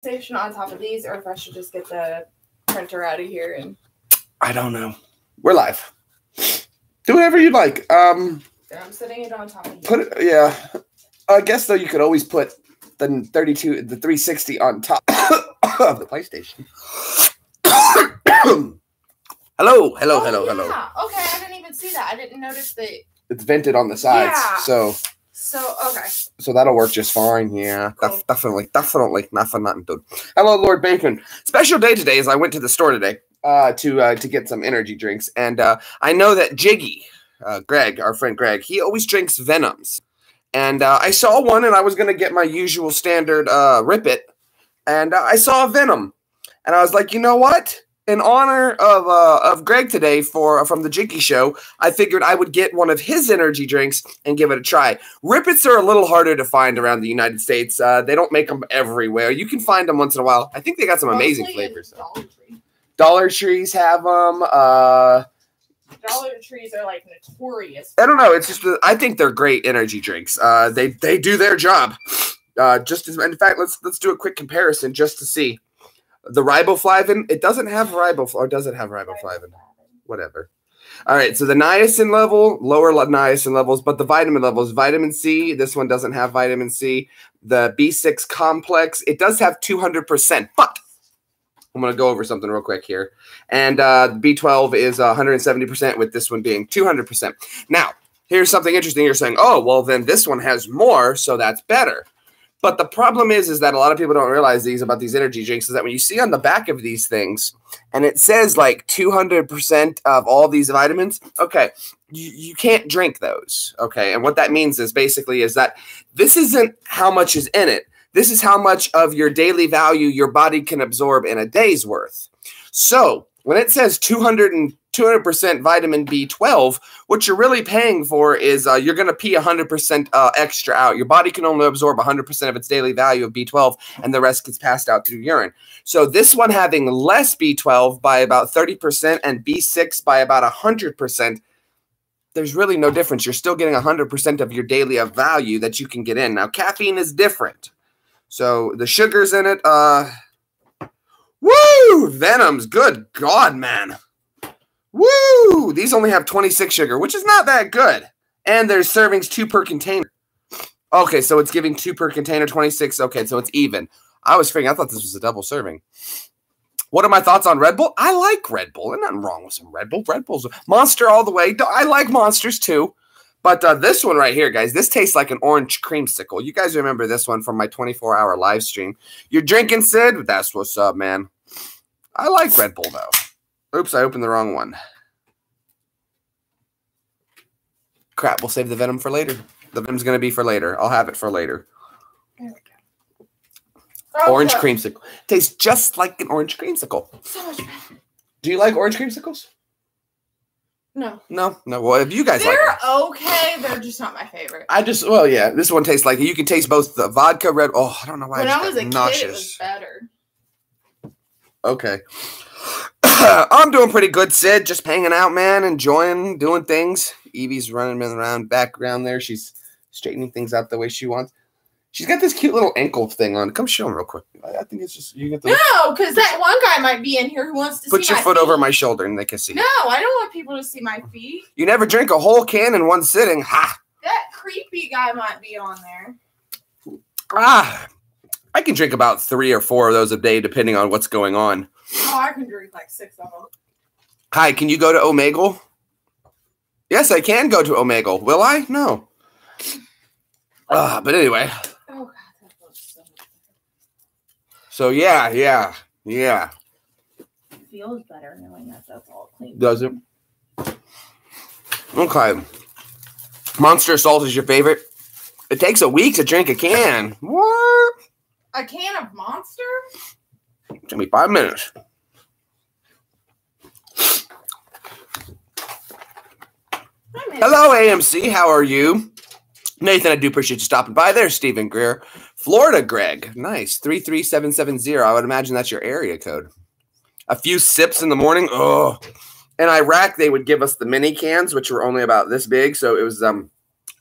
station on top of these, or if I should just get the printer out of here and. I don't know. We're live. Do whatever you like. I'm sitting it on top of put it. Yeah. I guess though you could always put the 360 on top of the PlayStation. Hello. Yeah. Okay, I didn't even see that. I didn't notice that. It's vented on the sides, So okay. So that'll work just fine. Yeah, cool. Definitely. Nothing good. Hello, Lord Bacon. Special day today is I went to the store today to get some energy drinks, and I know that Jiggy, Greg, our friend Greg, he always drinks Venoms, and I saw one, and I was gonna get my usual standard Rip It, and I saw a Venom, and I was like, you know what? In honor of Greg today from the Jiggy Show, I figured I would get one of his energy drinks and give it a try. Rip-Its are a little harder to find around the United States. They don't make them everywhere. You can find them once in a while. I think they got some amazing flavors. Dollar Trees have them. Dollar Trees are like notorious. I don't know. It's just I think they're great energy drinks. They do their job. In fact, let's do a quick comparison just to see. The riboflavin, it doesn't have or does it have riboflavin? Whatever. All right, so the niacin level, lower niacin levels, but the vitamin levels, vitamin C, this one doesn't have vitamin C. The B6 complex, it does have 200%, but I'm going to go over something real quick here. And B12 is 170%, with this one being 200%. Now, here's something interesting. You're saying, oh, well, then this one has more, so that's better. But the problem is that a lot of people don't realize about these energy drinks is that when you see on the back of these things, and it says like 200% of all these vitamins, okay, you can't drink those, okay? And what that means is basically is that this isn't how much is in it. This is how much of your daily value your body can absorb in a day's worth. So when it says 200% vitamin B12, what you're really paying for is you're going to pee 100% extra out. Your body can only absorb 100% of its daily value of B12, and the rest gets passed out through urine. So this one having less B12 by about 30% and B6 by about 100%, there's really no difference. You're still getting 100% of your daily value that you can get in. Now, caffeine is different. So the sugars in it, woo! Venoms, good God, man. Woo! These only have 26 sugar, which is not that good. And there's servings 2 per container. Okay, so it's giving 2 per container, 26. Okay, so it's even. I thought this was a double serving. What are my thoughts on Red Bull? I like Red Bull. There's nothing wrong with some Red Bull. Red Bull's Monster all the way. I like Monsters too. But this one right here, guys, this tastes like an orange creamsicle. You guys remember this one from my 24-hour live stream. You're drinking, Sid? That's what's up, man. I like Red Bull, though. Oops, I opened the wrong one. Crap, we'll save the Venom for later. The Venom's going to be for later. I'll have it for later. There we go. Oh, orange creamsicle. Tastes just like an orange creamsicle. So much better. Do you like orange creamsicles? No. No? Well, if you guys like them. They're okay. They're just not my favorite. Well, yeah. This one tastes like, you can taste both the vodka, red. Oh, I don't know why. When I was a kid, it was better. Okay. I'm doing pretty good, Sid. Just hanging out, man. Enjoying doing things. Evie's running around background there. She's straightening things out the way she wants. She's got this cute little ankle thing on. Come show them real quick. I think it's just you get the. No, because that one guy might be in here who wants to put see your foot over my shoulder and they can see. No, I don't want people to see my feet. You never drink a whole can in one sitting. Ha! That creepy guy might be on there. I can drink about 3 or 4 of those a day, depending on what's going on. Oh, I can drink like 6 of them. Hi, can you go to Omegle? Yes, I can go to Omegle. Will I? No. But anyway. Oh, God, that looks so much better. So, yeah. It feels better knowing that that's all clean. Does it? Okay. Monster Salt is your favorite? It takes a week to drink a can. What? A can of Monster? It's going to be 5 minutes. Hello, AMC. How are you? Nathan, I do appreciate you stopping by. There's Stephen Greer. Florida, Greg. Nice. 33770. I would imagine that's your area code. A few sips in the morning. Oh. In Iraq, they would give us the mini cans, which were only about this big. So it was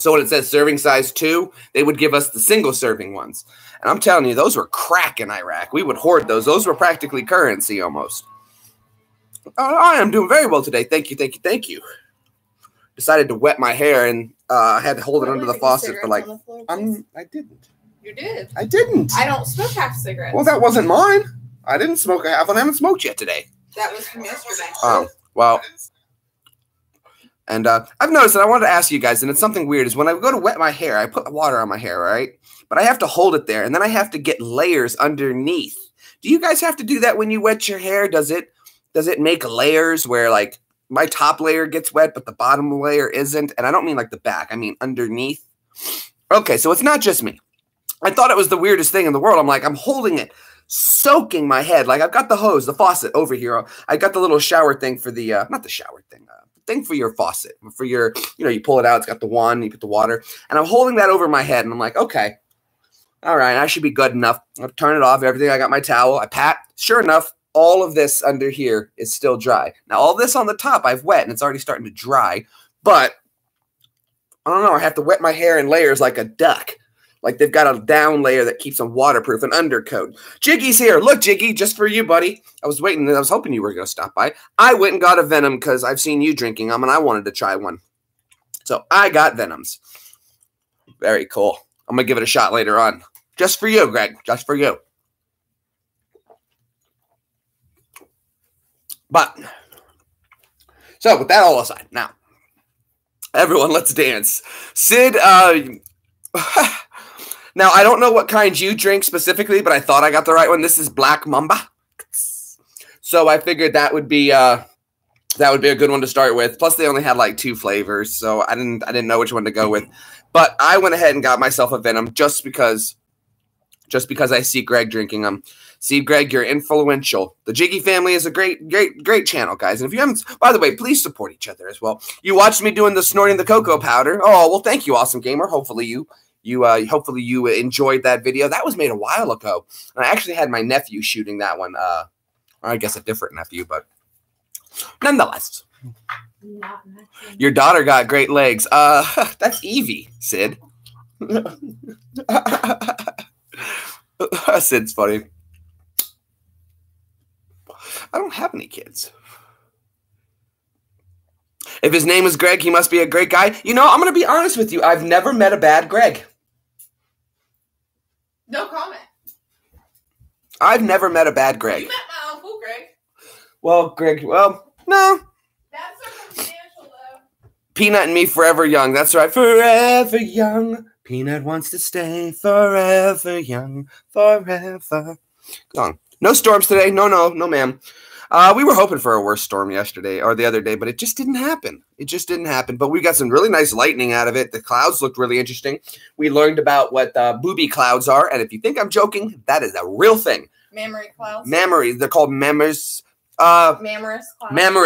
So when it says serving size 2, they would give us the single serving ones. And I'm telling you, those were crack in Iraq. We would hoard those. Those were practically currency almost. I am doing very well today. Thank you, thank you, thank you. Decided to wet my hair, and I had to hold it under the faucet for like... I didn't. You did. I didn't. I don't smoke half cigarettes. Well, that wasn't mine. I didn't smoke a half one. I haven't smoked yet today. That was from yesterday. Oh, well... And I've noticed that I wanted to ask you guys, and it's something weird, is when I go to wet my hair, I put water on my hair, right? But I have to hold it there, and then I have to get layers underneath. Do you guys have to do that when you wet your hair? Does it make layers where, like, my top layer gets wet, but the bottom layer isn't? And I don't mean, like, the back. I mean underneath. Okay, so it's not just me. I thought it was the weirdest thing in the world. I'm like, I'm holding it, soaking my head. Like, I've got the hose, the faucet over here. I got the little shower thing for the, not the shower thing, thing for your faucet, for your, you pull it out, it's got the wand, you put the water, and I'm holding that over my head, and I'm like, okay, all right, I should be good enough. I'll turn it off, everything. I got my towel, I pat. Sure enough, all of this under here is still dry. Now, all this on the top I've wet, and it's already starting to dry, but I don't know, I have to wet my hair in layers like a duck. Like they've got a down layer that keeps them waterproof, an undercoat. Jiggy's here. Look, Jiggy, just for you, buddy. I was waiting. I was hoping you were going to stop by. I went and got a Venom because I've seen you drinking them, and I wanted to try one. So I got Venoms. Very cool. I'm going to give it a shot later on. Just for you, Greg. Just for you. But, so with that all aside, now, everyone, let's dance. Sid, now, I don't know what kind you drink specifically, but I thought I got the right one. This is Black Mamba. So I figured that would be a good one to start with. Plus, they only had like 2 flavors, so I didn't know which one to go with. But I went ahead and got myself a Venom just because I see Greg drinking them. See, Greg, you're influential. The Jiggy family is a great channel, guys. And if you haven't, by the way, please support each other as well. You watched me doing the snorting the cocoa powder. Oh, well, thank you, awesome gamer. Hopefully you enjoyed that video. That was made a while ago. And I actually had my nephew shooting that one. Or I guess a different nephew, but nonetheless. Your daughter got great legs. That's Evie, Sid. Sid's funny. I don't have any kids. If his name is Greg, he must be a great guy. I'm going to be honest with you. I've never met a bad Greg. No comment. I've never met a bad Greg. You met my uncle, Greg. Well, Greg, no. That's circumstantial, though. Peanut and me forever young. That's right. Forever young. Peanut wants to stay forever young. Forever. Go on. No storms today. No, ma'am. We were hoping for a worse storm yesterday or the other day, but it just didn't happen. But we got some really nice lightning out of it. The clouds looked really interesting. We learned about what booby clouds are, and if you think I'm joking, that is a real thing. Mammary clouds. They're called mammary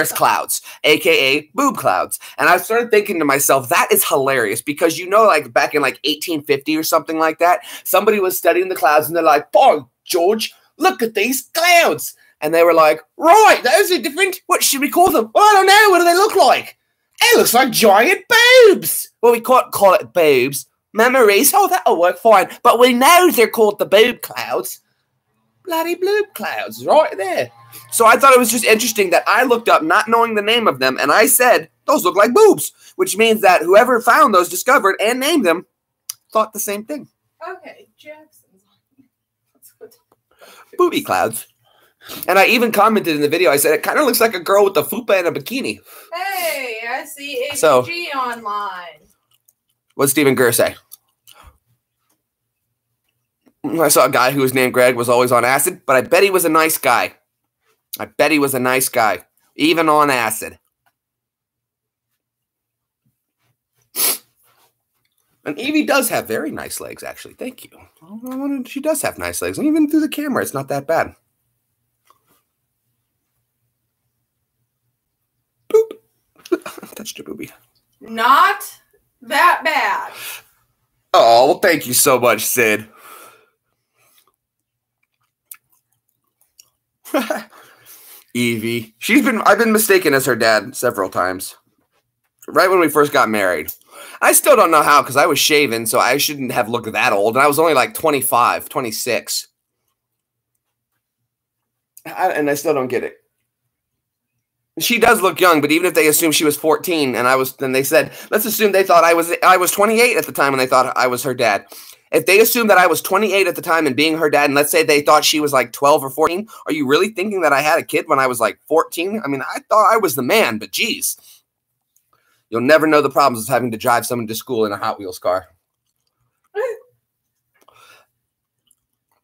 clouds, a.k.a. boob clouds. And I started thinking to myself, that is hilarious because, like back in like 1850 or something like that, somebody was studying the clouds and they're like, boy, George, look at these clouds. And they were like, right, those are different. What should we call them? Well, I don't know. What do they look like? It looks like giant boobs. Well, we can't call it boobs. Memories. Oh, that'll work fine. But we know they're called the boob clouds. Bloody boob clouds right there. So I thought it was just interesting that I looked up not knowing the name of them, and I said, those look like boobs, which means that whoever found those, discovered, and named them, thought the same thing. Okay, Jackson's. Booby clouds. And I even commented in the video, I said, it kind of looks like a girl with a fupa and a bikini. Hey, I see ABG online. What's Stephen Gurr say? I saw a guy who was named Greg was always on acid, but I bet he was a nice guy. Even on acid. And Evie does have very nice legs, actually. Thank you. She does have nice legs. And even through the camera, it's not that bad. Boop. Touched her boobie. Not that bad. Oh, well, thank you so much, Sid. Evie. I've been mistaken as her dad several times. Right when we first got married. I still don't know how because I was shaven, so I shouldn't have looked that old. And I was only like 25, 26. And I still don't get it. She does look young, but even if they assume she was 14 and then they said, let's assume they thought I was 28 at the time and they thought I was her dad. If they assume that I was 28 at the time and being her dad, and let's say they thought she was like 12 or 14, are you really thinking that I had a kid when I was like 14? I mean, I thought I was the man, but geez. You'll never know the problems of having to drive someone to school in a Hot Wheels car.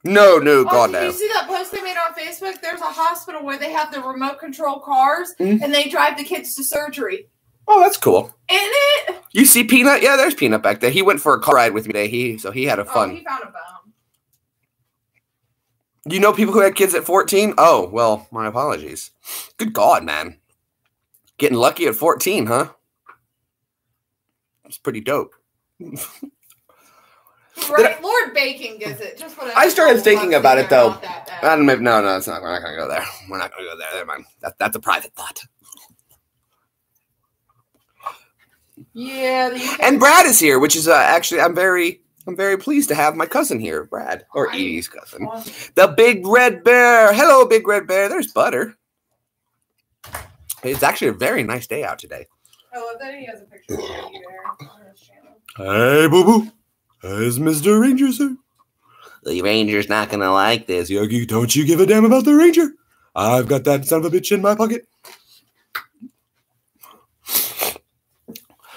No, God, no. Did you see that post they made on Facebook? There's a hospital where they have the remote control cars, and they drive the kids to surgery. Oh, that's cool. Isn't it? You see Peanut? Yeah, there's Peanut back there. He went for a car ride with me today. So he had a fun. Oh, he found a bone. You know people who had kids at 14? Oh, well, my apologies. Good God, man. Getting lucky at 14, huh? It's pretty dope. Right, Lord Bacon gets it. Just what I started thinking about it, though. No, it's not. We're not going to go there. We're not going to go there. Never mind. That's a private thought. Yeah. And Brad is here, which is actually I'm very pleased to have my cousin here, Brad, or Edie's cousin, the Big Red Bear. Hello, Big Red Bear. There's Butter. It's actually a very nice day out today. I love that he has a picture of you there on his channel. Hey, boo boo. Is Mr. Ranger, sir? The Ranger's not going to like this. Yogi, don't you give a damn about the Ranger. I've got that son of a bitch in my pocket.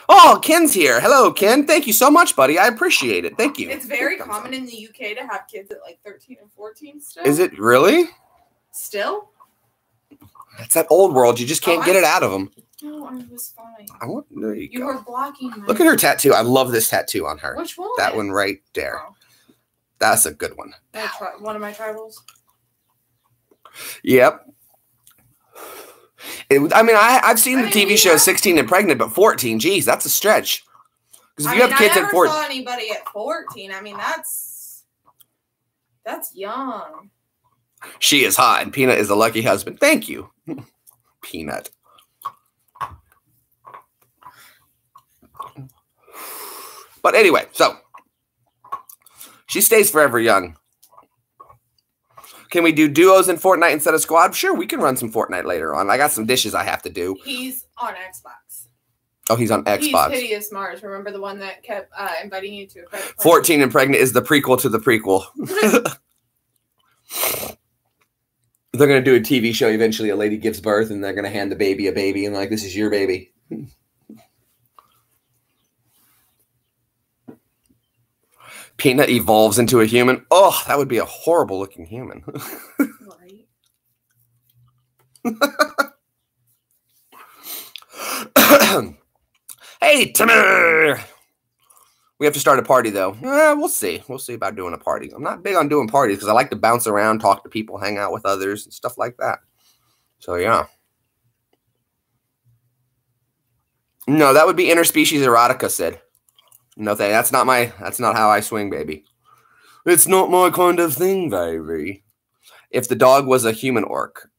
Oh, Ken's here. Hello, Ken. Thank you so much, buddy. I appreciate it. Thank you. It's very common in the UK to have kids at like 13 and 14 still. Is it really? Still? That's that old world. You just can't get it out of them. No, I was fine. There you go. were blocking me. Look at her tattoo. I love this tattoo on her. Which one? That one right there. Oh. That's a good one. One of my tribals? Yep. I've seen the TV show 16 and Pregnant, but 14, geez, that's a stretch. Because if you have kids at 14. I never saw anybody at 14. I mean, that's young. She is hot, and Peanut is a lucky husband. Thank you, Peanut. But anyway, so she stays forever young. Can we do duos in Fortnite instead of squad? Sure, we can run some Fortnite later on. I got some dishes I have to do. He's on Xbox. Oh, he's on Xbox. He's Hideous Mars. Remember the one that kept inviting you to a credit card? 14 and Pregnant is the prequel to the prequel. They're going to do a TV show eventually. A lady gives birth, and they're going to hand the baby a baby, and like, this is your baby. Peanut evolves into a human. Oh, that would be a horrible looking human. Right. Hey, Timmy! We have to start a party, though. We'll see. We'll see about doing a party. I'm not big on doing parties because I like to bounce around, talk to people, hang out with others, and stuff like that. So, yeah. No, that would be interspecies erotica, Sid. No, that's not how I swing, baby. It's not my kind of thing, baby. If the dog was a human orc.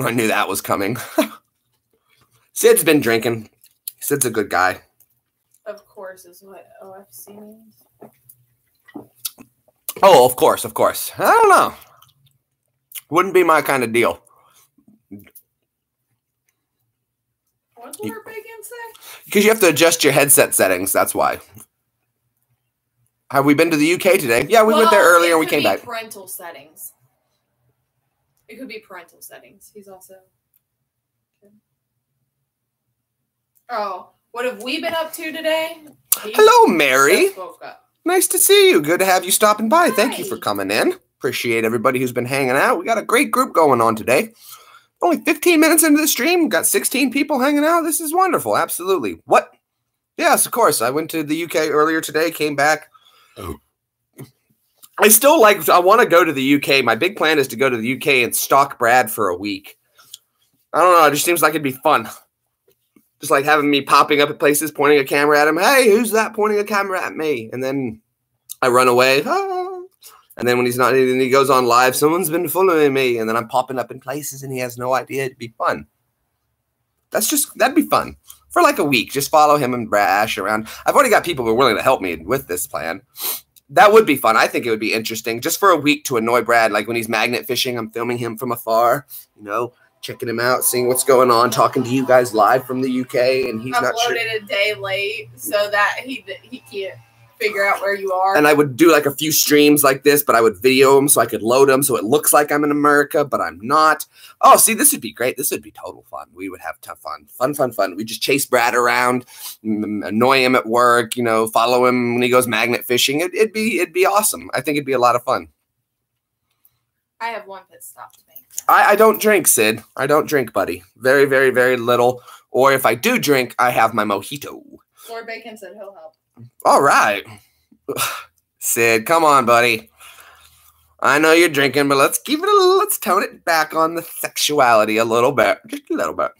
I knew that was coming. Sid's been drinking. Sid's a good guy. Of course is what OFC means. Oh, of course, of course. I don't know. Wouldn't be my kind of deal. What's Lord Bacon say? Because you have to adjust your headset settings. That's why. Have we been to the UK today? Yeah, we went there earlier and we came back. Parental settings. It could be parental settings. He's also. Oh, what have we been up to today? Hello, Mary. Nice to see you. Good to have you stopping by. Hi. Thank you for coming in. Appreciate everybody who's been hanging out. We got a great group going on today. Only 15 minutes into the stream, got 16 people hanging out. This is wonderful. Absolutely. What? Yes, of course. I went to the UK earlier today, came back. Oh. I want to go to the UK. My big plan is to go to the UK and stalk Brad for a week. I don't know. It just seems like it'd be fun. Just like having me popping up at places, pointing a camera at him. Hey, who's that pointing a camera at me? And then I run away. Ah. And then when he's not, and he goes on live, someone's been following me. And then I'm popping up in places and he has no idea. It'd be fun. That'd be fun. for like a week. Just follow him and Ash around. I've already got people who are willing to help me with this plan. That would be fun. I think it would be interesting just for a week to annoy Brad. Like when he's magnet fishing, I'm filming him from afar, you know, checking him out, seeing what's going on, talking to you guys live from the UK, and he's not sure. Uploaded a day late so that he can't figure out where you are. And I would do like a few streams like this, but I would video them so I could load them so it looks like I'm in America, but I'm not. Oh, see, this would be great. This would be total fun. We would have tough fun. We just chase Brad around, annoy him at work, you know, follow him when he goes magnet fishing. It'd be awesome. I think it'd be a lot of fun. I have one pit stop to make. I don't drink, Sid. I don't drink, buddy. Very, very, very little. Or if I do drink, I have my mojito. Lord Bacon said he'll help. All right. Sid, come on, buddy. I know you're drinking, but let's tone it back on the sexuality a little bit. Just a little bit.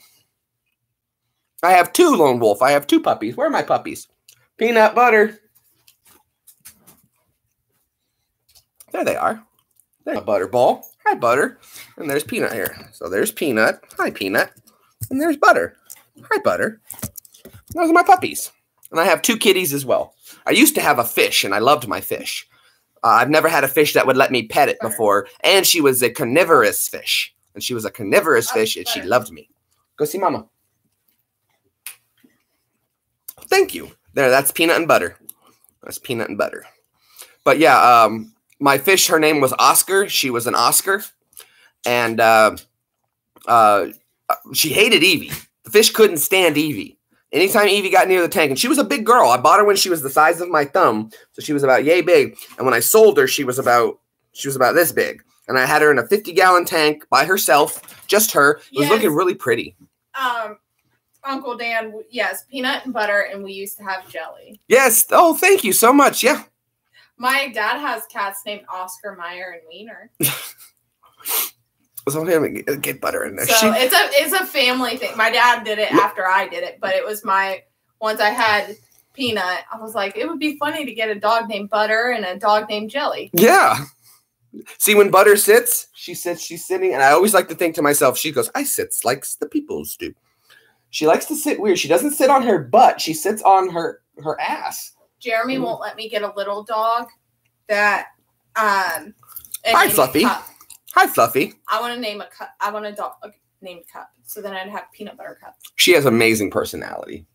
I have 2 lone wolf. I have 2 puppies. Where are my puppies? Peanut butter. There they are. There's a Butterball. Hi, Butter. And there's Peanut here. So there's Peanut. Hi, Peanut. And there's Butter. Hi, Butter. Those are my puppies. And I have 2 kitties as well. I used to have a fish, and I loved my fish. I've never had a fish that would let me pet it before. And she was a carnivorous fish. And she was a carnivorous fish, and she loved me. Go see Mama. Thank you. There, that's Peanut and Butter. That's Peanut and Butter. But yeah, my fish, her name was Oscar. She was an Oscar. And she hated Evie. The fish couldn't stand Evie. Anytime Evie got near the tank, and she was a big girl. I bought her when she was the size of my thumb, so she was about yay big. And when I sold her, she was about this big. And I had her in a 50-gallon tank by herself, just her. It was looking really pretty. Uncle Dan, yes, Peanut and Butter, and we used to have Jelly. Yes. Oh, thank you so much. Yeah. My dad has cats named Oscar, Meyer, and Wiener. So get Butter in there. So it's a family thing. My dad did it after I did it, but it was once I had Peanut, I was like, it would be funny to get a dog named Butter and a dog named Jelly. Yeah. See, when Butter sits, she's sitting, and I always like to think to myself, she goes, I sits like the peoples do. She likes to sit weird. She doesn't sit on her butt. She sits on her ass. Jeremy won't let me get a little dog that Hi, Fluffy. Hi, Fluffy. I want to name a cup. I want a dog named Cup. So then I'd have Peanut Butter Cup. She has amazing personality.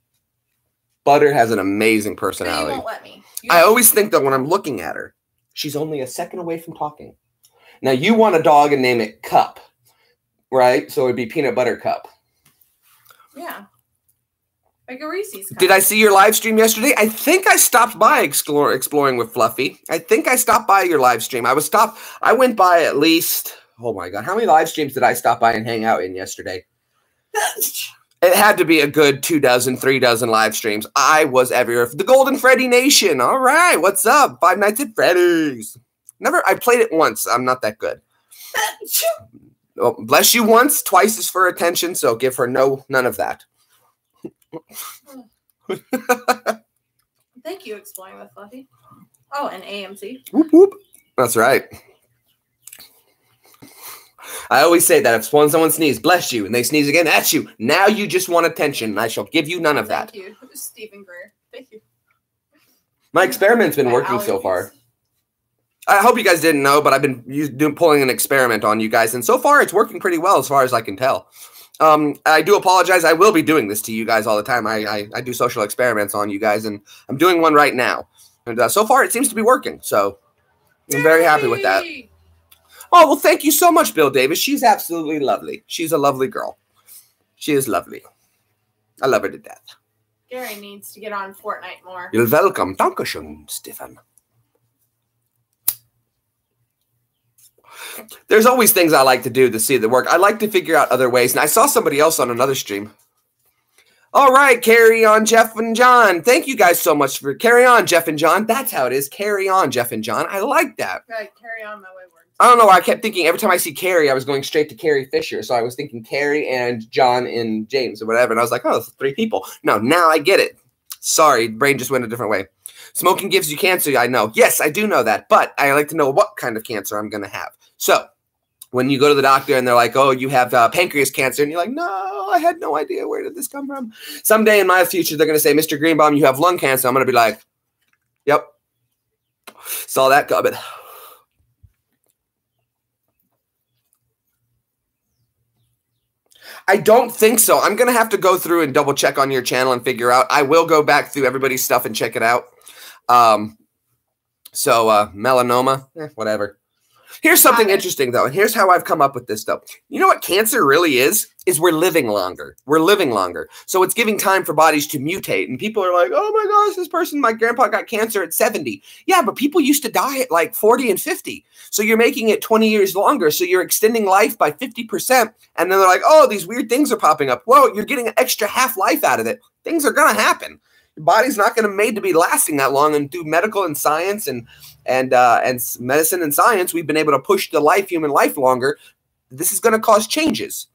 Butter has an amazing personality. But you won't let me. I always think that when I'm looking at her, she's only a second away from talking. Now, you want a dog and name it Cup, right? So it would be Peanut Butter Cup. Yeah. Like a Reese's Cup. Did I see your live stream yesterday? I think I stopped by exploring with Fluffy. I think I stopped by your live stream. I went by at least, oh my God, how many live streams did I stop by and hang out in yesterday? It had to be a good 2 dozen, 3 dozen live streams. I was everywhere. The Golden Freddy Nation. All right, what's up? 5 Nights at Freddy's. I played it once. I'm not that good. Oh, bless you once, twice is for attention, so give her none of that. Thank you, Exploring with Fluffy. Oh, and AMC. Whoop, whoop. That's right. I always say that if someone sneezes, bless you, and they sneeze again at you, now you just want attention, and I shall give you none of that. Thank you, Stephen Greer. Thank you. My experiment's been working so far. I hope you guys didn't know, but I've been pulling an experiment on you guys, and so far it's working pretty well as far as I can tell. I do apologize. I will be doing this to you guys all the time. I do social experiments on you guys, and I'm doing one right now. And so far, it seems to be working. So I'm very happy with that. Oh, well, thank you so much, Bill Davis. She's absolutely lovely. She's a lovely girl. She is lovely. I love her to death. Gary needs to get on Fortnite more. You're welcome. Dankeschön, Stefan. There's always things I like to do to see the work. I like to figure out other ways. And I saw somebody else on another stream. All right, carry on, Jeff and John. Thank you guys so much for carry on, Jeff and John. That's how it is. Carry on, Jeff and John. I like that. Right, carry on my wayward. I don't know. I kept thinking every time I see Carrie, I was going straight to Carrie Fisher. So I was thinking Carrie and John and James or whatever. And I was like, oh, that's 3 people. No, now I get it. Sorry, brain just went a different way. Smoking gives you cancer. I know. Yes, I do know that. But I like to know what kind of cancer I'm going to have. So when you go to the doctor and they're like, oh, you have pancreas cancer. And you're like, no, I had no idea. Where did this come from? Someday in my future, they're going to say, Mr. Greenbaum, you have lung cancer. I'm going to be like, yep. Saw that coming. I don't think so. I'm going to have to go through and double check on your channel and figure out. I will go back through everybody's stuff and check it out. Melanoma, whatever. Here's something interesting, though, and here's how I've come up with this, though. You know what cancer really is we're living longer. We're living longer. So it's giving time for bodies to mutate. And people are like, oh, my gosh, this person, my grandpa got cancer at 70. Yeah, but people used to die at like 40 and 50. So you're making it 20 years longer. So you're extending life by 50%. And then they're like, oh, these weird things are popping up. Well, you're getting an extra half life out of it. Things are going to happen. Your body's not going to made to be lasting that long. And through medical and science and medicine and science, we've been able to push the human life longer. This is going to cause changes.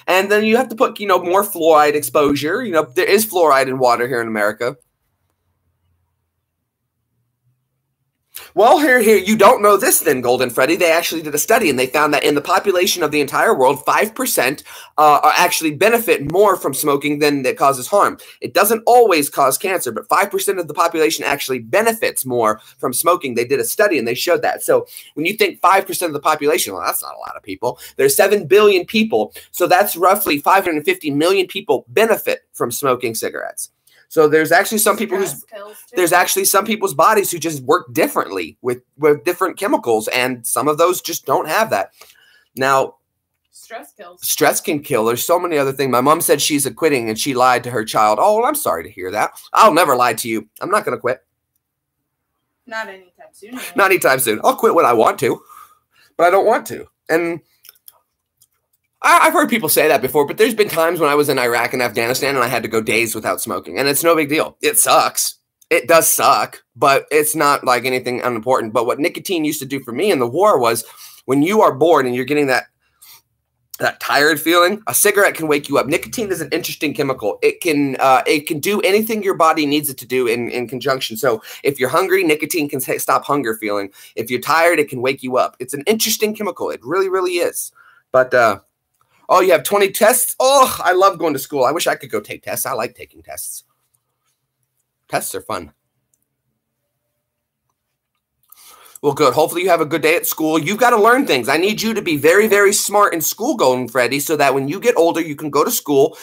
And then you have to put, more fluoride exposure. There is fluoride in water here in America. Well, here, you don't know this then, Golden Freddy. They actually did a study, and they found that in the population of the entire world, 5% actually benefit more from smoking than it causes harm. It doesn't always cause cancer, but 5% of the population actually benefits more from smoking. They did a study, and they showed that. So when you think 5% of the population, well, that's not a lot of people. There's 7 billion people, so that's roughly 550 million people benefit from smoking cigarettes. So there's actually some people some people's bodies who just work differently with different chemicals, and some of those just don't have that. Now, stress kills. Stress can kill. There's so many other things. My mom said she's quitting and she lied to her child. Oh, well, I'm sorry to hear that. I'll never lie to you. I'm not going to quit. Not anytime soon. Anyway. Not anytime soon. I'll quit when I want to, but I don't want to. And I've heard people say that before, but there's been times when I was in Iraq and Afghanistan and I had to go days without smoking, and it's no big deal. It sucks. It does suck, but it's not like anything unimportant. But what nicotine used to do for me in the war was when you are bored and you're getting that tired feeling, a cigarette can wake you up. Nicotine is an interesting chemical. It can do anything your body needs it to do in conjunction. So if you're hungry, nicotine can stop hunger feeling. If you're tired, it can wake you up. It's an interesting chemical. It really, really is. But oh, you have 20 tests? Oh, I love going to school. I wish I could go take tests. I like taking tests. Tests are fun. Well, good. Hopefully you have a good day at school. You've got to learn things. I need you to be very, very smart in school, Golden Freddy, so that when you get older, you can go to school,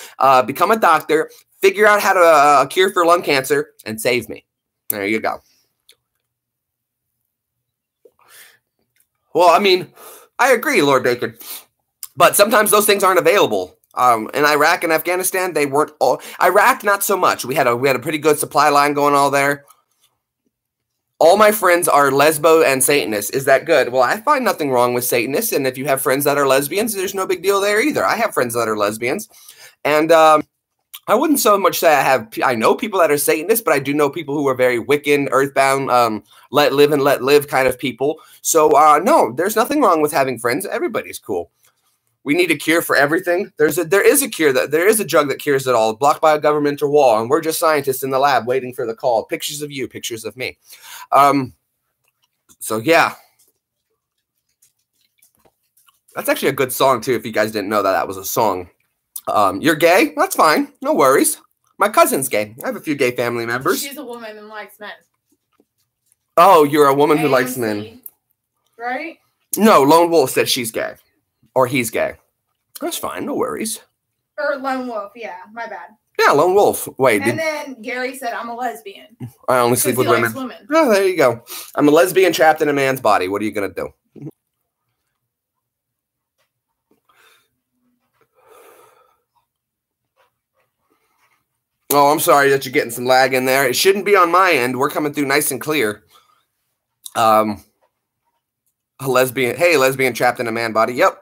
become a doctor, figure out how to cure for lung cancer, and save me. There you go. Well, I mean, I agree, Lord Bacon. But sometimes those things aren't available. In Iraq and Afghanistan, they weren't all. Iraq, not so much. We had a pretty good supply line going all there. All my friends are lesbo and Satanists. Is that good? Well, I find nothing wrong with Satanists. And if you have friends that are lesbians, there's no big deal there either. I have friends that are lesbians. And I wouldn't so much say I know people that are Satanists, but I do know people who are very Wiccan, earthbound, let live and let live kind of people. So no, there's nothing wrong with having friends. Everybody's cool. We need a cure for everything. There is a cure there is a drug that cures it all, blocked by a governmental wall, and we're just scientists in the lab waiting for the call. Pictures of you, pictures of me. So yeah, that's actually a good song too. If you guys didn't know that was a song. You're gay? That's fine. No worries. My cousin's gay. I have a few gay family members. She's a woman and likes men. Oh, you're a woman who likes men, right? No, Lone Wolf said she's gay. Or he's gay. That's fine. No worries. Or Lone Wolf. Yeah, my bad. Yeah, Lone Wolf. Wait. And then Gary said, I'm a lesbian. I only sleep with women. Oh, there you go. I'm a lesbian trapped in a man's body. What are you going to do? Oh, I'm sorry that you're getting some lag in there. It shouldn't be on my end. We're coming through nice and clear. A lesbian. Hey, lesbian trapped in a man body. Yep.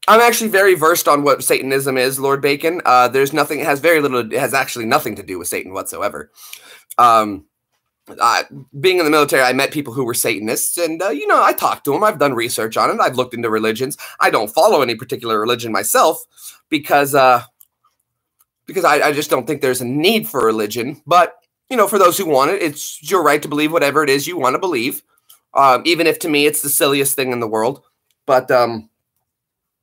I'm actually very versed on what Satanism is, Lord Bacon. There's nothing, it has actually nothing to do with Satan whatsoever. Being in the military, I met people who were Satanists, and, I talked to them. I've done research on it. I've looked into religions. I don't follow any particular religion myself because I just don't think there's a need for religion. But, for those who want it, it's your right to believe whatever it is you want to believe. even if to me it's the silliest thing in the world. But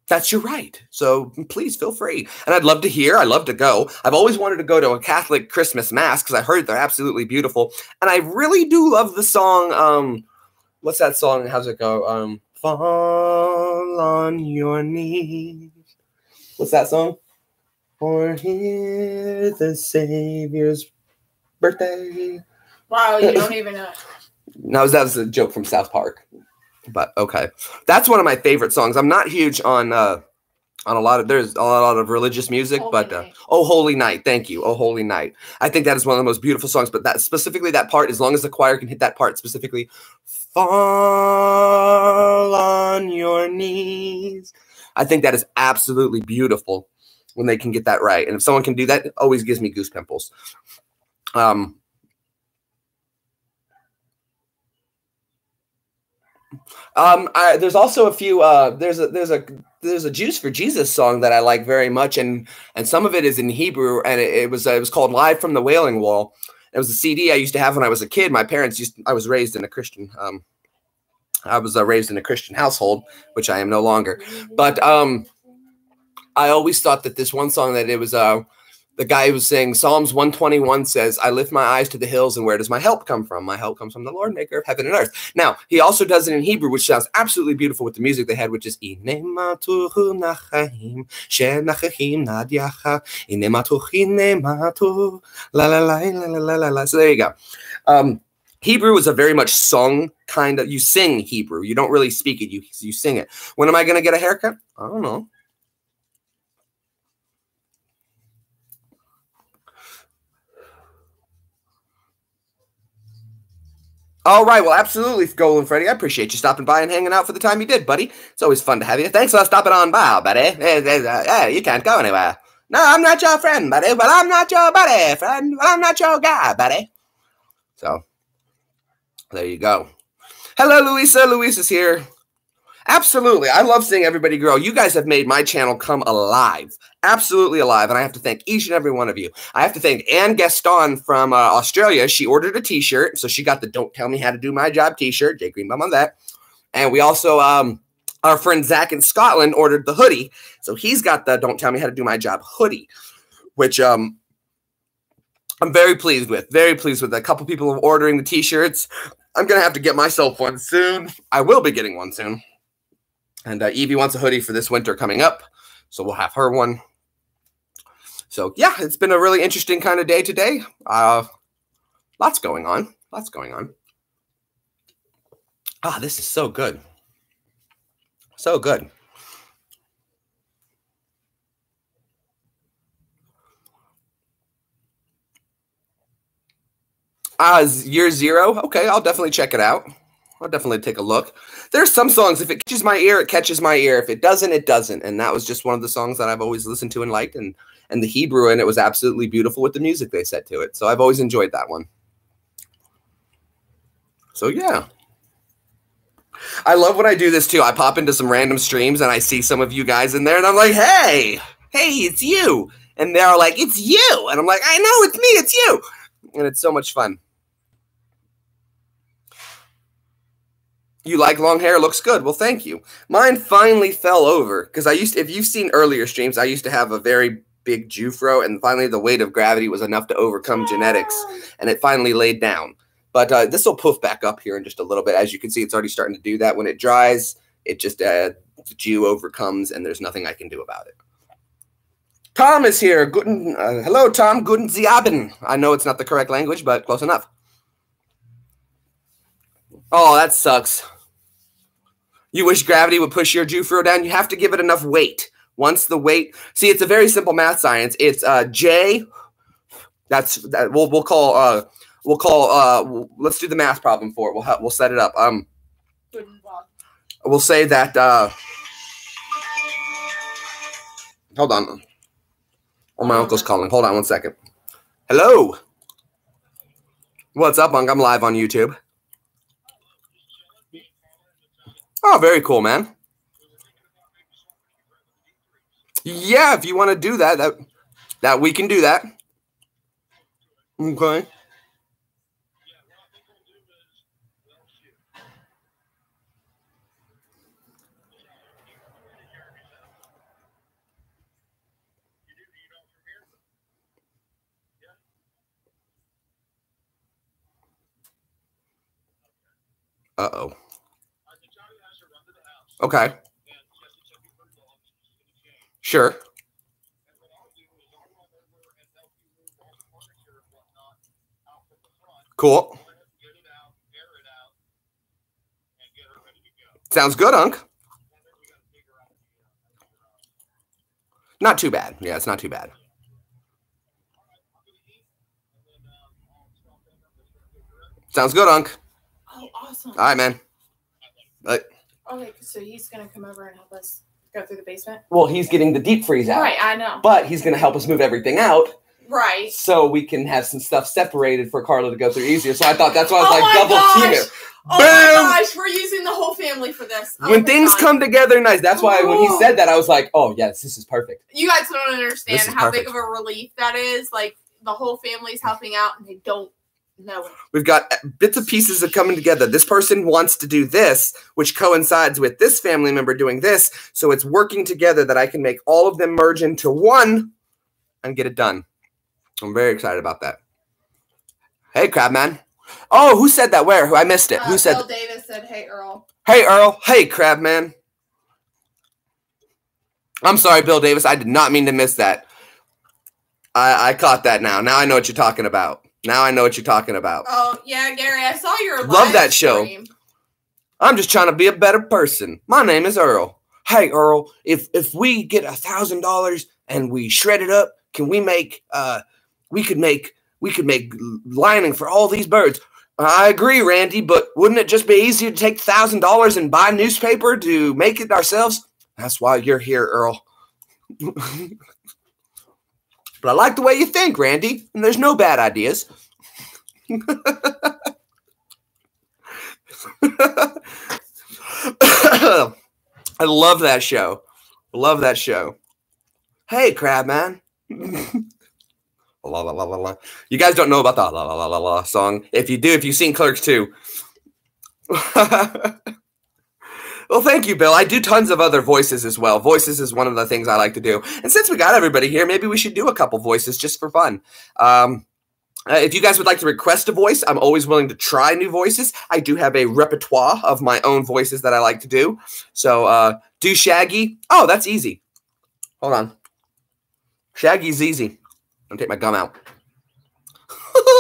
that's your right. So please feel free. And I'd love to hear. I'd love to go. I've always wanted to go to a Catholic Christmas Mass because I heard they're absolutely beautiful. And I really do love the song. What's that song? How's it go? Fall on your knees. What's that song? For hear the Savior's birthday. Wow, you don't even know. No, that was a joke from South Park. But okay, that's one of my favorite songs. I'm not huge on a lot of there's a lot of religious music, Oh Holy Night, thank you, Oh Holy Night. I think that is one of the most beautiful songs. But that specifically that part, as long as the choir can hit that part specifically, fall on your knees. I think that is absolutely beautiful when they can get that right. And if someone can do that, it always gives me goose pimples. There's also a few. There's a Juice for Jesus song that I like very much, and some of it is in Hebrew, and it was called Live from the Wailing Wall. It was a CD I used to have when I was a kid. My parents I was raised in a Christian. I was raised in a Christian household, which I am no longer. But I always thought that this one song that it was the guy who was saying Psalms 121 says, I lift my eyes to the hills, and where does my help come from? My help comes from the Lord, maker of heaven and earth. Now, he also does it in Hebrew, which sounds absolutely beautiful with the music they had, which is so there you go. Hebrew is a very much sung kind of, you sing Hebrew. You don't really speak it, you sing it. When am I going to get a haircut? I don't know. All right. Well, absolutely, Golden Freddy. I appreciate you stopping by and hanging out for the time you did, buddy. It's always fun to have you. Thanks for stopping on by, buddy. You can't go anywhere. No, I'm not your friend, buddy. But I'm not your buddy, friend. But I'm not your guy, buddy. So, there you go. Hello, Louisa. Louisa's here. Absolutely. I love seeing everybody grow. You guys have made my channel come alive. Absolutely alive. And I have to thank each and every one of you. I have to thank Anne Gaston from Australia. She ordered a t-shirt. So she got the Don't Tell Me How to Do My Job t-shirt. Jgreenbaum on that. And we also, our friend Zach in Scotland ordered the hoodie. So he's got the Don't Tell Me How to Do My Job hoodie, which I'm very pleased with. Very pleased with. A couple people are ordering the t-shirts. I'm going to have to get myself one soon. I will be getting one soon. And Evie wants a hoodie for this winter coming up, so we'll have her one. So, yeah, it's been a really interesting kind of day today. Lots going on. Lots going on. Ah, this is so good. So good. Year zero. Okay, I'll definitely check it out. I'll definitely take a look. There's some songs, if it catches my ear, it catches my ear. If it doesn't, it doesn't. And that was just one of the songs that I've always listened to and liked. And the Hebrew, and it was absolutely beautiful with the music they set to it. So I've always enjoyed that one. So, yeah. I love when I do this, too. I pop into some random streams, and I see some of you guys in there, and I'm like, hey, it's you. And they're like, it's you. And I'm like, I know, it's me, it's you. And it's so much fun. You like long hair? Looks good. Well, thank you. Mine finally fell over because if you've seen earlier streams, I used to have a very big Jufro, and finally the weight of gravity was enough to overcome genetics, and it finally laid down. But this will poof back up here in just a little bit. As you can see, it's already starting to do that. When it dries, it just the Jew overcomes, and there's nothing I can do about it. Tom is here. Hello, Tom. Guten Abend. I know it's not the correct language, but close enough. Oh, that sucks. You wish gravity would push your Jufro down? You have to give it enough weight. Once the weight, see, it's a very simple math science. It's J. Let's do the math problem for it. We'll set it up. We'll say that. Hold on. Oh, my uncle's calling. Hold on one second. Hello. What's up, Unc? I'm live on YouTube. Oh, very cool, man. Yeah, if you want to do that we can do that. Okay. Uh-oh. Okay. Sure. Cool. Sounds good, Unc. Not too bad. Yeah, it's not too bad. Sounds good, Unc. Oh, awesome. All right, man. Okay, so he's going to come over and help us go through the basement? Well, he's getting the deep freeze out. Right, I know. But he's going to help us move everything out. Right. So we can have some stuff separated for Carla to go through easier. So I thought that's why I was like double team it. Oh my gosh, we're using the whole family for this. When things come together nice, that's why when he said that, I was like, oh, yes, this is perfect. You guys don't understand how big of a relief that is. Like, the whole family's helping out, and they don't know it. We've got bits and pieces of coming together. This person wants to do this, which coincides with this family member doing this. So it's working together that I can make all of them merge into one and get it done. I'm very excited about that. Hey, Crabman. Oh, who said that? Where? I missed it. Who said Bill Davis said, hey, Earl. Hey, Earl. Hey, Crabman. I'm sorry, Bill Davis. I did not mean to miss that. I caught that now. Now I know what you're talking about. Now I know what you're talking about. Oh, yeah, Gary. I saw your Love that show. stream. I'm just trying to be a better person. My name is Earl. Hey, Earl. If we get $1,000 and we shred it up, can we make we could make lining for all these birds. I agree, Randy, but wouldn't it just be easier to take $1,000 and buy newspaper to make it ourselves? That's why you're here, Earl. But I like the way you think, Randy, and there's no bad ideas. I love that show. Love that show. Hey, Crabman. La, la, la, la, la. You guys don't know about the la, la, la, la, la song. If you do, if you've seen Clerks 2. Well, thank you, Bill. I do tons of other voices as well. Voices is one of the things I like to do. And since we got everybody here, maybe we should do a couple voices just for fun. If you guys would like to request a voice, I'm always willing to try new voices. I do have a repertoire of my own voices that I like to do. So do Shaggy. Oh, that's easy. Hold on. Shaggy's easy. I'm going to take my gum out.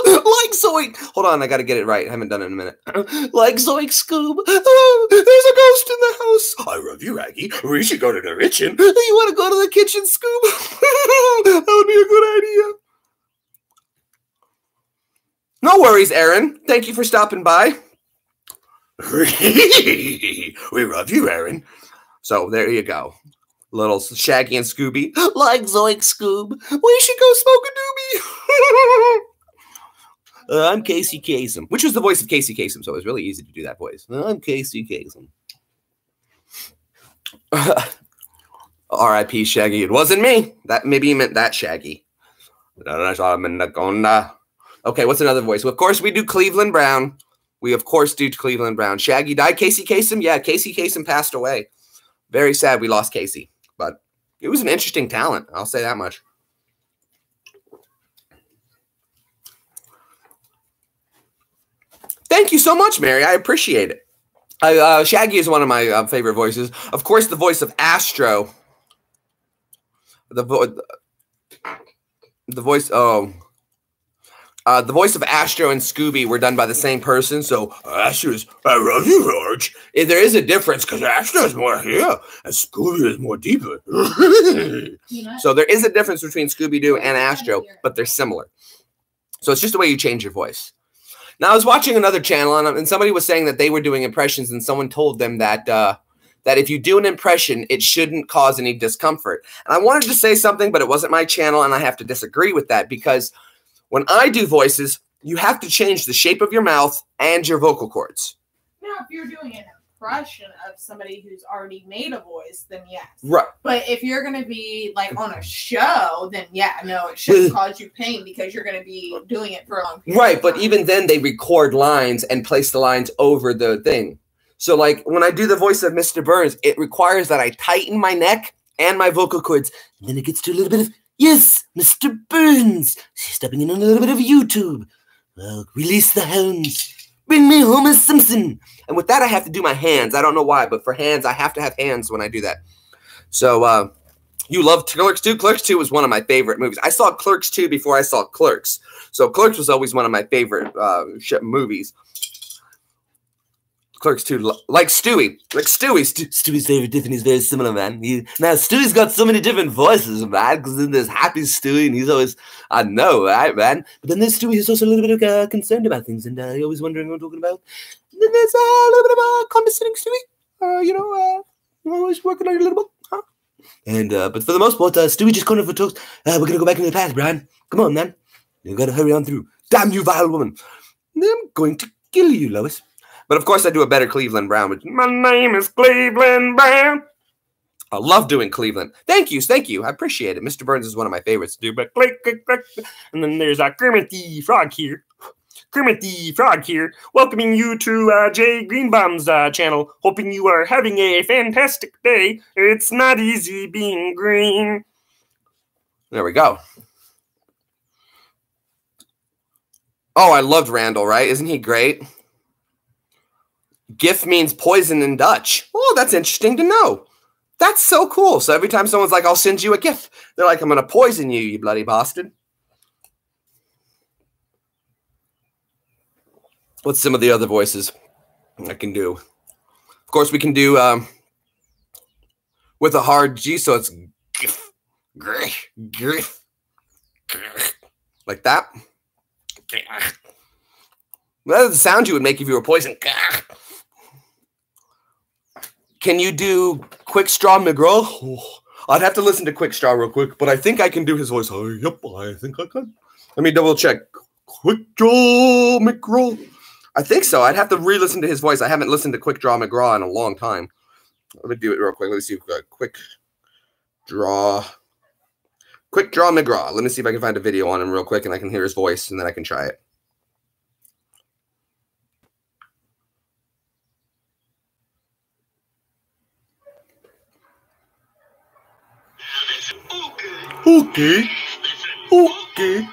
Like Zoink. Hold on, I got to get it right. I haven't done it in a minute. Like Zoink, Scoob. Oh, there's a ghost in the house. I love you, Raggy. We should go to the kitchen. You want to go to the kitchen, Scoob? That would be a good idea. No worries, Aaron. Thank you for stopping by. We love you, Aaron. So there you go. Little Shaggy and Scooby. Like Zoink, Scoob. We should go smoke a doobie. I'm Casey Kasem, which was the voice of Casey Kasem, so it was really easy to do that voice. I'm Casey Kasem. R.I.P. Shaggy. It wasn't me. That maybe you meant that Shaggy. Okay, what's another voice? Well, of course, we do Cleveland Brown. We, of course, do Cleveland Brown. Shaggy died. Casey Kasem? Yeah, Casey Kasem passed away. Very sad we lost Casey. But it was an interesting talent. I'll say that much. Thank you so much, Mary. I appreciate it. Shaggy is one of my favorite voices. Of course, the voice of Astro. The voice of Astro and Scooby were done by the same person. So Astro's, I love you, George. There is a difference because Astro is more here and Scooby is more deeper. So there is a difference between Scooby-Doo and Astro, but they're similar. So it's just the way you change your voice. Now, I was watching another channel, and somebody was saying that they were doing impressions, and someone told them that that if you do an impression, it shouldn't cause any discomfort. And I wanted to say something, but it wasn't my channel, and I have to disagree with that because when I do voices, you have to change the shape of your mouth and your vocal cords. Now, if you're doing an impression of somebody who's already made a voice, then yes. Right. But if you're going to be like on a show, then yeah, no, it shouldn't cause you pain because you're going to be doing it for a long period. Right, but even then they record lines and place the lines over the thing. So like when I do the voice of Mr. Burns, it requires that I tighten my neck and my vocal cords. And then it gets to a little bit of, yes, Mr. Burns, stepping in on a little bit of YouTube. Well, release the hounds. Bring me Homer Simpson. And with that, I have to do my hands. I don't know why, but for hands, I have to have hands when I do that. So, you love Clerks 2? Clerks 2 was one of my favorite movies. I saw Clerks 2 before I saw Clerks. So Clerks was always one of my favorite movies. Clerks 2, like Stewie. Stewie's favorite Tiffany is very similar, man. Now, Stewie's got so many different voices, man, because then there's Happy Stewie, and he's always, I know, right, man? But then there's Stewie who's also a little bit of concerned about things, and you're always wondering what I'm talking about. And then there's a little bit of condescending Stewie, always working on your little book, huh? And, but for the most part, Stewie just kind of talks, we're going to go back into the past, Brian. Come on, man. You got to hurry on through. Damn you, vile woman. I'm going to kill you, Lois. But of course, I do a better Cleveland Brown. Which, my name is Cleveland Brown. I love doing Cleveland. Thank you. I appreciate it. Mr. Burns is one of my favorites to do. But click, click, click. And then there's Kermit the Frog here. Welcoming you to Jgreenbaum's channel. Hoping you are having a fantastic day. It's not easy being green. There we go. Oh, I loved Randall, right? Isn't he great? GIF means poison in Dutch. Oh, that's interesting to know. That's so cool. So every time someone's like, I'll send you a GIF, they're like, I'm going to poison you, you bloody bastard. What's some of the other voices I can do? Of course, we can do with a hard G, so it's GIF, GIF, GIF, like that. That's the sound you would make if you were poisoned. Can you do Quick Straw McGraw? Oh, I'd have to listen to Quick Straw real quick, but I think I can do his voice. Oh, yep, I think I can. Let me double check. Quick Draw McGraw. I think so. I'd have to re-listen to his voice. I haven't listened to Quick Draw McGraw in a long time. Let me do it real quick. Let me see. Quick Draw McGraw. Let me see if I can find a video on him real quick and I can hear his voice and then I can try it. Okay. Okay.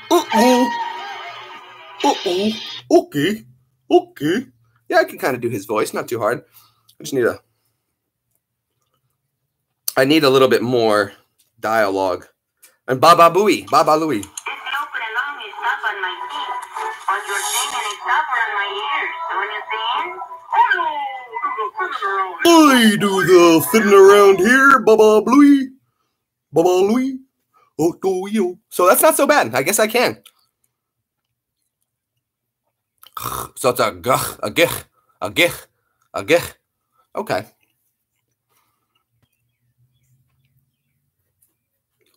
Yeah, I can kind of do his voice. Not too hard. I need a little bit more dialogue. And Baba Louie. I do the fiddling around here, Baba Louie. Oh, so that's not so bad. I guess I can. So it's a gich. Okay.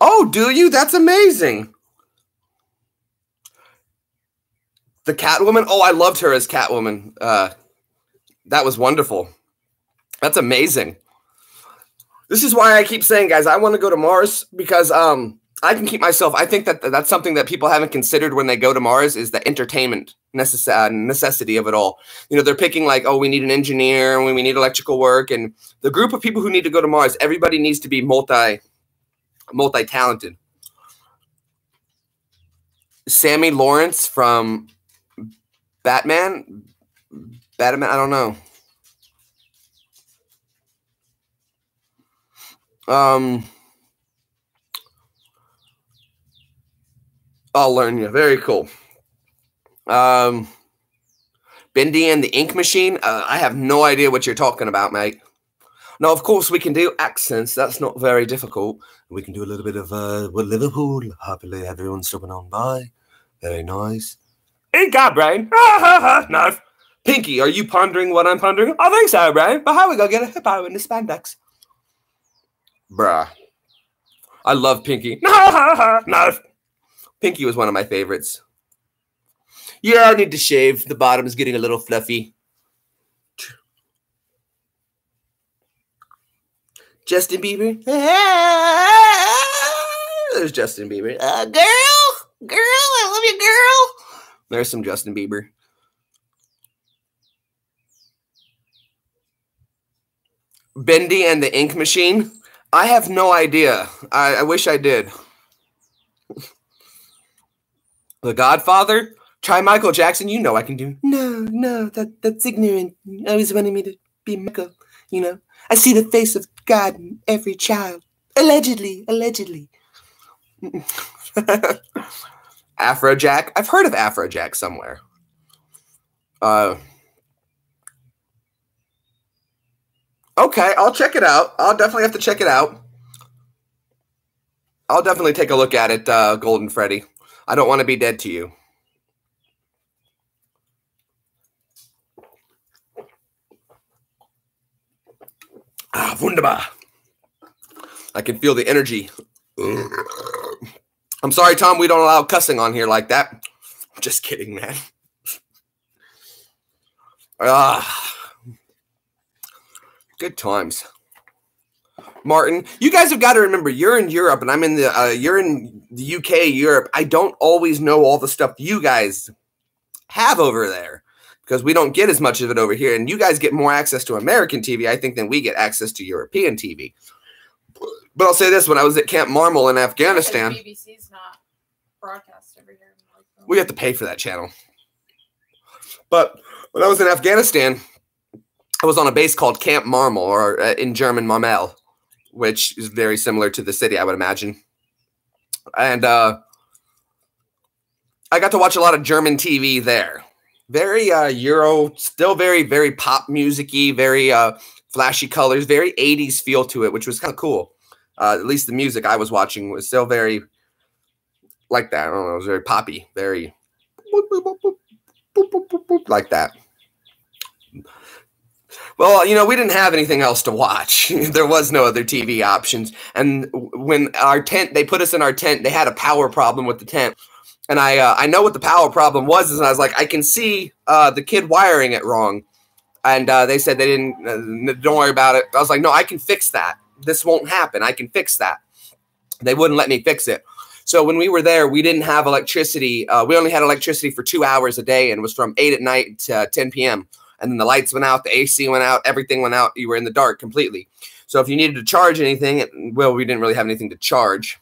Oh, do you? That's amazing. The Catwoman. Oh, I loved her as Catwoman. That was wonderful. That's amazing. This is why I keep saying, guys, I want to go to Mars because I can keep myself. I think that that's something that people haven't considered when they go to Mars is the entertainment necessity of it all. You know, they're picking like, oh, we need an engineer, and we need electrical work, and the group of people who need to go to Mars, everybody needs to be multi-talented. Sammy Lawrence from Batman, I don't know. I'll learn you. Very cool. Bendy and the Ink Machine. I have no idea what you're talking about, mate. Now, of course, we can do accents. That's not very difficult. We can do a little bit of Liverpool. Happily, everyone's stopping on by. Very nice. Ain't got brain. No. Pinky, are you pondering what I'm pondering? I think so, Brian. But how we gonna get a hippo in the spandex? Bruh. I love Pinky. No. Pinky was one of my favorites. Yeah, I need to shave. The bottom is getting a little fluffy. Justin Bieber. There's Justin Bieber. Girl, I love you, girl. There's some Justin Bieber. Bendy and the Ink Machine. I have no idea. I wish I did. The Godfather. Try Michael Jackson. You know I can do. No, that's ignorant. Always wanting me to be Michael. You know, I see the face of God in every child. Allegedly. Afrojack. I've heard of Afrojack somewhere. Okay, I'll check it out. I'll definitely have to check it out. I'll definitely take a look at it, Golden Freddy. I don't want to be dead to you. Ah, wunderbar. I can feel the energy. I'm sorry, Tom, we don't allow cussing on here like that. Just kidding, man. Good times. Martin, you guys have got to remember, you're in Europe and I'm in you're in the UK, Europe. I don't always know all the stuff you guys have over there because we don't get as much of it over here. And you guys get more access to American TV, I think, than we get access to European TV. But I'll say this, when I was at Camp Marmol in Afghanistan. BBC's not broadcast over here. We have to pay for that channel. But when I was in Afghanistan, I was on a base called Camp Marmol, or in German, Marmel, which is very similar to the city, I would imagine. And I got to watch a lot of German TV there. Very Euro, still very, very pop music-y, very flashy colors, very 80s feel to it, which was kind of cool. At least the music I was watching was still very like that. I don't know, it was very poppy, very like that. Well, you know, we didn't have anything else to watch. There was no other TV options. And when our tent, they put us in our tent, they had a power problem with the tent. And I know what the power problem was, and I was like, I can see the kid wiring it wrong. And they said they didn't, don't worry about it. I was like, no, I can fix that. This won't happen. I can fix that. They wouldn't let me fix it. So when we were there, we didn't have electricity. We only had electricity for 2 hours a day, and it was from 8 at night to 10 p.m. And then the lights went out, the AC went out, everything went out. You were in the dark completely. So if you needed to charge anything, well, we didn't really have anything to charge.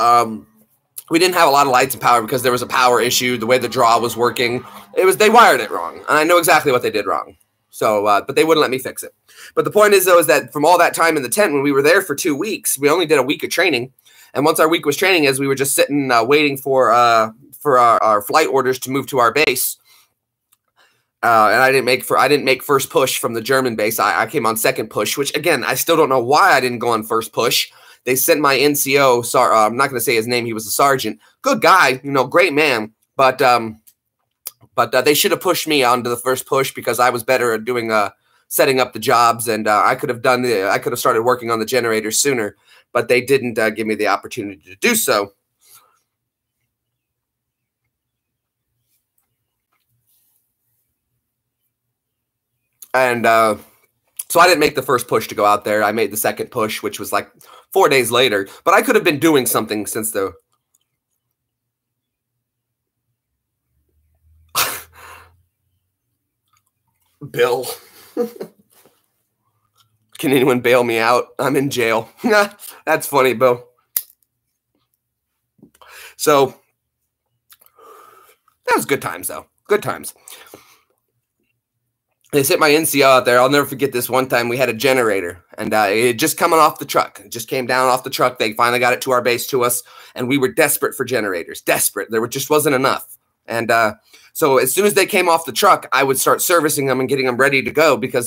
We didn't have a lot of lights and power because there was a power issue. The way the draw was working, they wired it wrong, and I know exactly what they did wrong. So, but they wouldn't let me fix it. But the point is, though, is that from all that time in the tent, when we were there for 2 weeks, we only did a week of training. And once our week was training, as we were just sitting waiting for our flight orders to move to our base. And I didn't make first push from the German base. I came on second push, which again, I still don't know why I didn't go on first push. They sent my NCO. Sorry, I'm not going to say his name. He was a sergeant. Good guy, you know, great man. But they should have pushed me onto the first push because I was better at doing setting up the jobs, and I could have started working on the generator sooner. But they didn't give me the opportunity to do so. And so I didn't make the first push to go out there. I made the second push, which was like 4 days later. But I could have been doing something since the... Bill. Can anyone bail me out? I'm in jail. That's funny, Bill. So that was good times, though. Good times. They sent my NCO out there. I'll never forget this one time. We had a generator, and it had just coming off the truck. It just came down off the truck. They finally got it to our base to us, and we were desperate for generators. Desperate. Just wasn't enough. And so as soon as they came off the truck, I would start servicing them and getting them ready to go because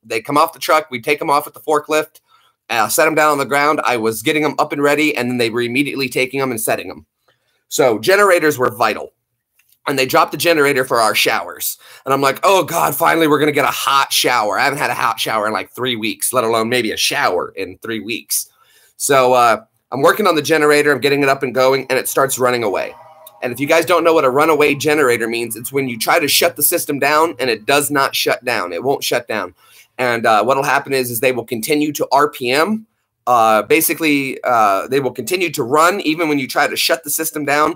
they come off the truck, we'd take them off at the forklift, set them down on the ground. I was getting them up and ready, and then they were immediately taking them and setting them. So generators were vital. And they dropped the generator for our showers. And I'm like, oh, God, finally we're going to get a hot shower. I haven't had a hot shower in like 3 weeks, let alone maybe a shower in 3 weeks. So I'm working on the generator. I'm getting it up and going, and it starts running away. And if you guys don't know what a runaway generator means, it's when you try to shut the system down and it does not shut down. It won't shut down. And what will happen is they will continue to RPM. Basically, they will continue to run even when you try to shut the system down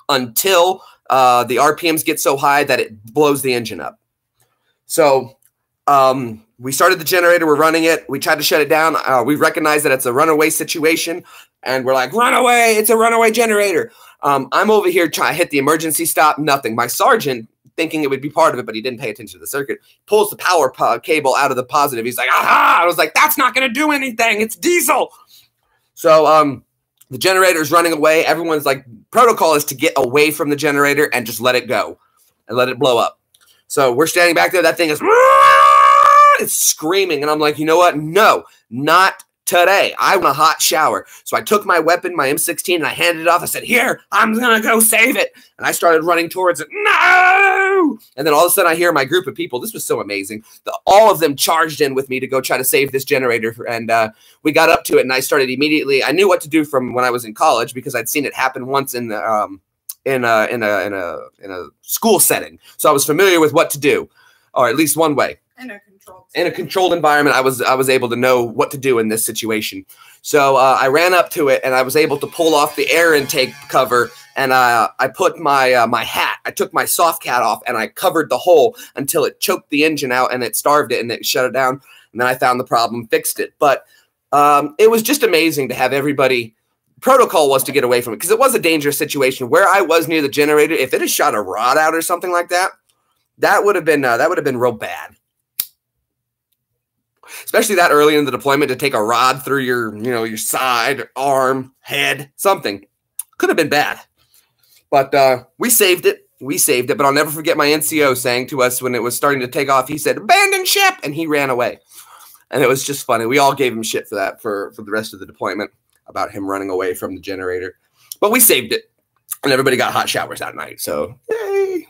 until the RPMs get so high that it blows the engine up. So we started the generator. We're running it. We tried to shut it down. We recognize that it's a runaway situation. And we're like, runaway. It's a runaway generator. I'm over here trying to hit the emergency stop. Nothing. My sergeant, thinking it would be part of it, but he didn't pay attention to the circuit, pulls the power cable out of the positive. He's like, aha! I was like, that's not going to do anything. It's diesel. So the generator's running away. Everyone's like, protocol is to get away from the generator and just let it go and let it blow up. So we're standing back there. That thing is it's screaming. And I'm like, you know what? No, not today. I want a hot shower. So I took my weapon, my M16, and I handed it off. I said, here, I'm going to go save it. And I started running towards it. No! And then all of a sudden I hear my group of people. This was so amazing. All of them charged in with me to go try to save this generator. And we got up to it, and I started immediately. I knew what to do from when I was in college because I'd seen it happen once in the in a school setting. So I was familiar with what to do, or at least one way. In a controlled environment, I was able to know what to do in this situation. So I ran up to it, and I was able to pull off the air intake cover, and I put my my hat. I took my soft hat off, and I covered the hole until it choked the engine out, and it starved it, and it shut it down. And then I found the problem, fixed it. But it was just amazing to have everybody. Protocol was to get away from it because it was a dangerous situation. Where I was near the generator, if it had shot a rod out or something like that, that would have been real bad. Especially that early in the deployment, to take a rod through your side, arm, head, something could have been bad. But we saved it. We saved it. But I'll never forget my NCO saying to us when it was starting to take off, he said, "Abandon ship," and he ran away. And it was just funny. We all gave him shit for that for the rest of the deployment, about him running away from the generator. But we saved it, and everybody got hot showers that night. So, yay.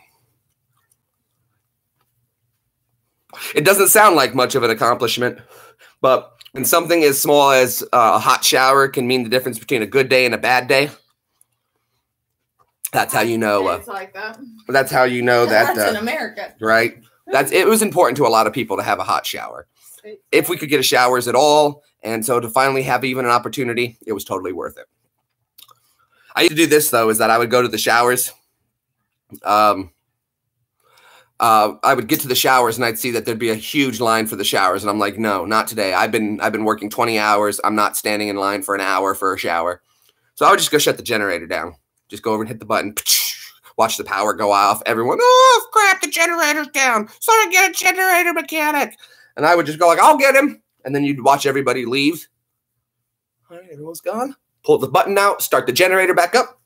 It doesn't sound like much of an accomplishment, but when something as small as a hot shower can mean the difference between a good day and a bad day, that's how you know. It's like that. That's how you know that. That's in America. Right? It was important to a lot of people to have a hot shower. If we could get a showers at all, and so to finally have even an opportunity, it was totally worth it. I used to do this, though, is that I would go to the showers. I would get to the showers, and I'd see that there'd be a huge line for the showers. And I'm like, no, not today. I've been working 20 hours. I'm not standing in line for an hour for a shower. So I would just go shut the generator down. Just go over and hit the button. Watch the power go off. Everyone, oh, crap, the generator's down. Someone get a generator mechanic. And I would just go like, I'll get him. And then you'd watch everybody leave. All right, everyone's gone. Pull the button out, start the generator back up.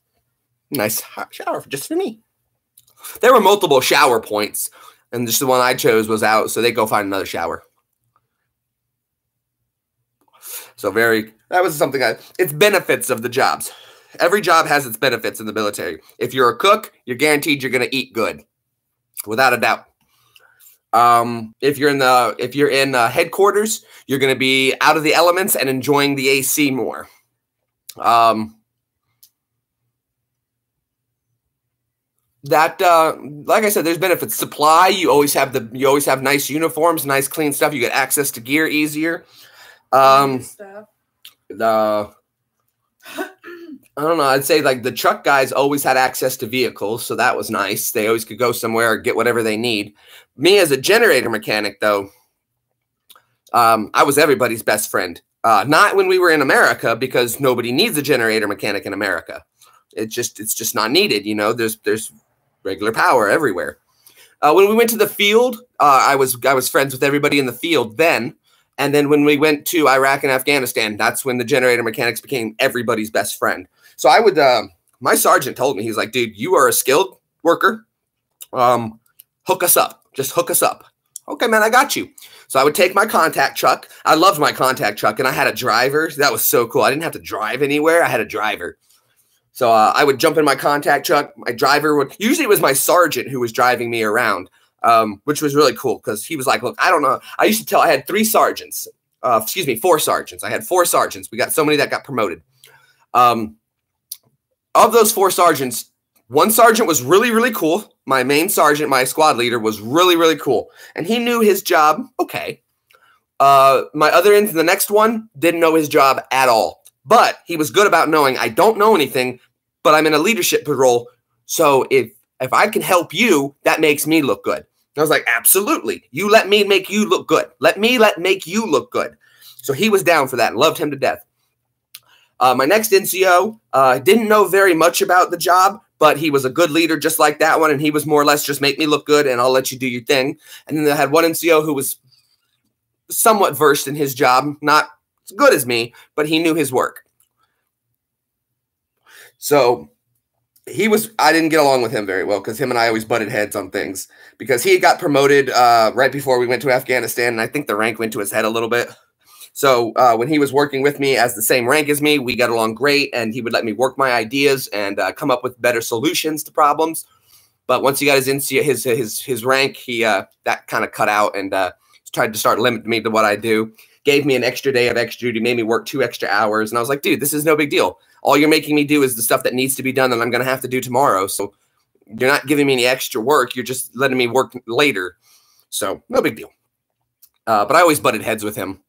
Nice hot shower just for me. There were multiple shower points, and just the one I chose was out, so they go find another shower. So that was something it's benefits of the jobs. Every job has its benefits in the military. If you're a cook, you're guaranteed you're going to eat good, without a doubt. If you're in headquarters, you're going to be out of the elements and enjoying the AC more. Like I said, there's benefits. Supply, you always have nice uniforms, nice clean stuff. You get access to gear easier. I don't know. I'd say like the truck guys always had access to vehicles, so that was nice. They always could go somewhere or get whatever they need. Me as a generator mechanic, though, I was everybody's best friend. Not when we were in America, because nobody needs a generator mechanic in America. It's just not needed. You know, there's regular power everywhere. When we went to the field, I was friends with everybody in the field then. And then when we went to Iraq and Afghanistan, that's when the generator mechanics became everybody's best friend. So I would, my sergeant told me, he's like, dude, you are a skilled worker. Hook us up. Just hook us up. Okay, man, I got you. So I would take my contact truck. I loved my contact truck, and I had a driver. That was so cool. I didn't have to drive anywhere. I had a driver. So I would jump in my contact truck. My driver usually it was my sergeant who was driving me around. Which was really cool because he was like, look, I don't know. I had 4 sergeants. I had 4 sergeants. We got so many that got promoted. Of those 4 sergeants, 1 sergeant was really, really cool. My main sergeant, my squad leader, was really, really cool. And he knew his job. Okay. My other end, the next one, didn't know his job at all. But he was good about knowing I don't know anything, but I'm in a leadership role. So if I can help you, that makes me look good. I was like, absolutely. You let me make you look good. Let me make you look good. So he was down for that and loved him to death. My next NCO didn't know very much about the job, but he was a good leader just like that one, and he was more or less just make me look good and I'll let you do your thing. And then I had one NCO who was somewhat versed in his job, not as good as me, but he knew his work. So I didn't get along with him very well because him and I always butted heads on things because he got promoted right before we went to Afghanistan, and I think the rank went to his head a little bit. So when he was working with me as the same rank as me, we got along great, and he would let me work my ideas and come up with better solutions to problems. But once he got his rank, he that kind of cut out and tried to start limiting me to what I do. Gave me an extra day of extra duty, made me work 2 extra hours, and I was like, dude, this is no big deal. All you're making me do is the stuff that needs to be done that I'm going to have to do tomorrow. So you're not giving me any extra work. You're just letting me work later. So no big deal. But I always butted heads with him.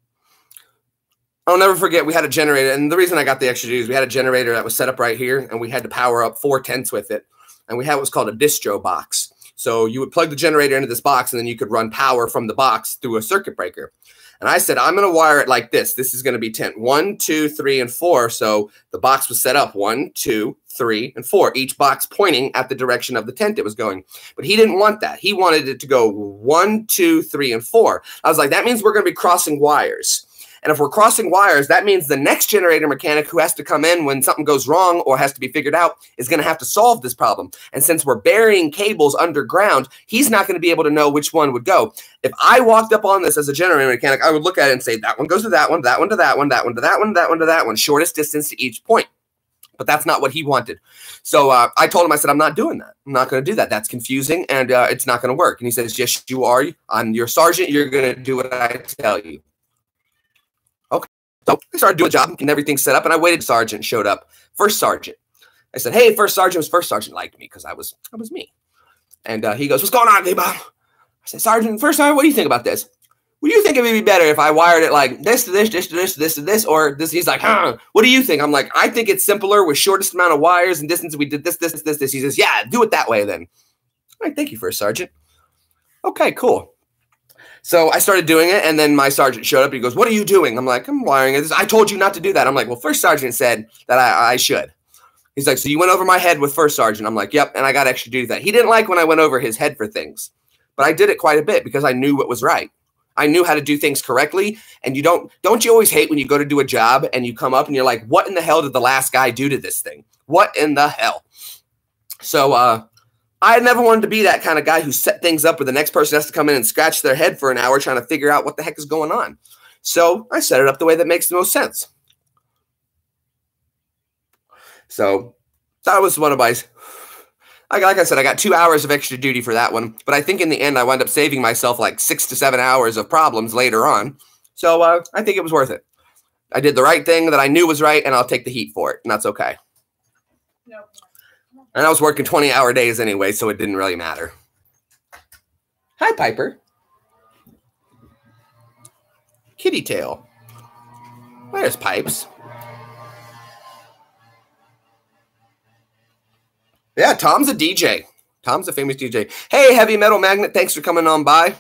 I'll never forget, we had a generator, and the reason I got the extra duty is we had a generator that was set up right here, and we had to power up 4 tents with it, and we had what's called a distro box. So you would plug the generator into this box, and then you could run power from the box through a circuit breaker. And I said, I'm going to wire it like this. This is going to be tent 1, 2, 3, and 4. So the box was set up 1, 2, 3, and 4, each box pointing at the direction of the tent it was going. But he didn't want that. He wanted it to go 1, 2, 3, and 4. I was like, that means we're going to be crossing wires. And if we're crossing wires, that means the next generator mechanic who has to come in when something goes wrong or has to be figured out is going to have to solve this problem. And since we're burying cables underground, he's not going to be able to know which one would go. If I walked up on this as a generator mechanic, I would look at it and say, that one goes to that one, that one to that one, that one to that one, that one to that one, shortest distance to each point. But that's not what he wanted. So I told him, I said, I'm not doing that. I'm not going to do that. That's confusing, and it's not going to work. And he says, yes, you are. I'm your sergeant. You're going to do what I tell you. So I started doing a job and everything set up, and I waited. Sergeant showed up. First sergeant. I said, hey, first sergeant. First sergeant liked me because I was me. And he goes, what's going on, Jgreenbaum? I said, Sergeant, first sergeant, what do you think about this? Would you think it would be better if I wired it like this to this, this to this, this to this, or this? He's like, what do you think? I'm like, I think it's simpler with shortest amount of wires and distance. We did this, this, this, this. He says, yeah, do it that way then. All right, thank you, first sergeant. Okay, cool. So I started doing it, and then my sergeant showed up. He goes, what are you doing? I'm like, I'm wiring it. I told you not to do that. I'm like, well, first sergeant said that I should. He's like, so you went over my head with first sergeant. I'm like, yep, and I got extra duty that. He didn't like when I went over his head for things, but I did it quite a bit because I knew what was right. I knew how to do things correctly, and you don't you always hate when you go to do a job and you come up and you're like, what in the hell did the last guy do to this thing? What in the hell? So I never wanted to be that kind of guy who set things up where the next person has to come in and scratch their head for an hour trying to figure out what the heck is going on. So I set it up the way that makes the most sense. So that was one of my, like I said, I got 2 hours of extra duty for that one. But I think in the end, I wound up saving myself like 6 to 7 hours of problems later on. So I think it was worth it. I did the right thing that I knew was right, and I'll take the heat for it. And that's okay. Nope. And I was working 20-hour days anyway, so it didn't really matter. Hi, Piper. Kitty tail. Where's Pipes? Yeah, Tom's a DJ. Tom's a famous DJ. Hey, Heavy Metal Magnet, thanks for coming on by.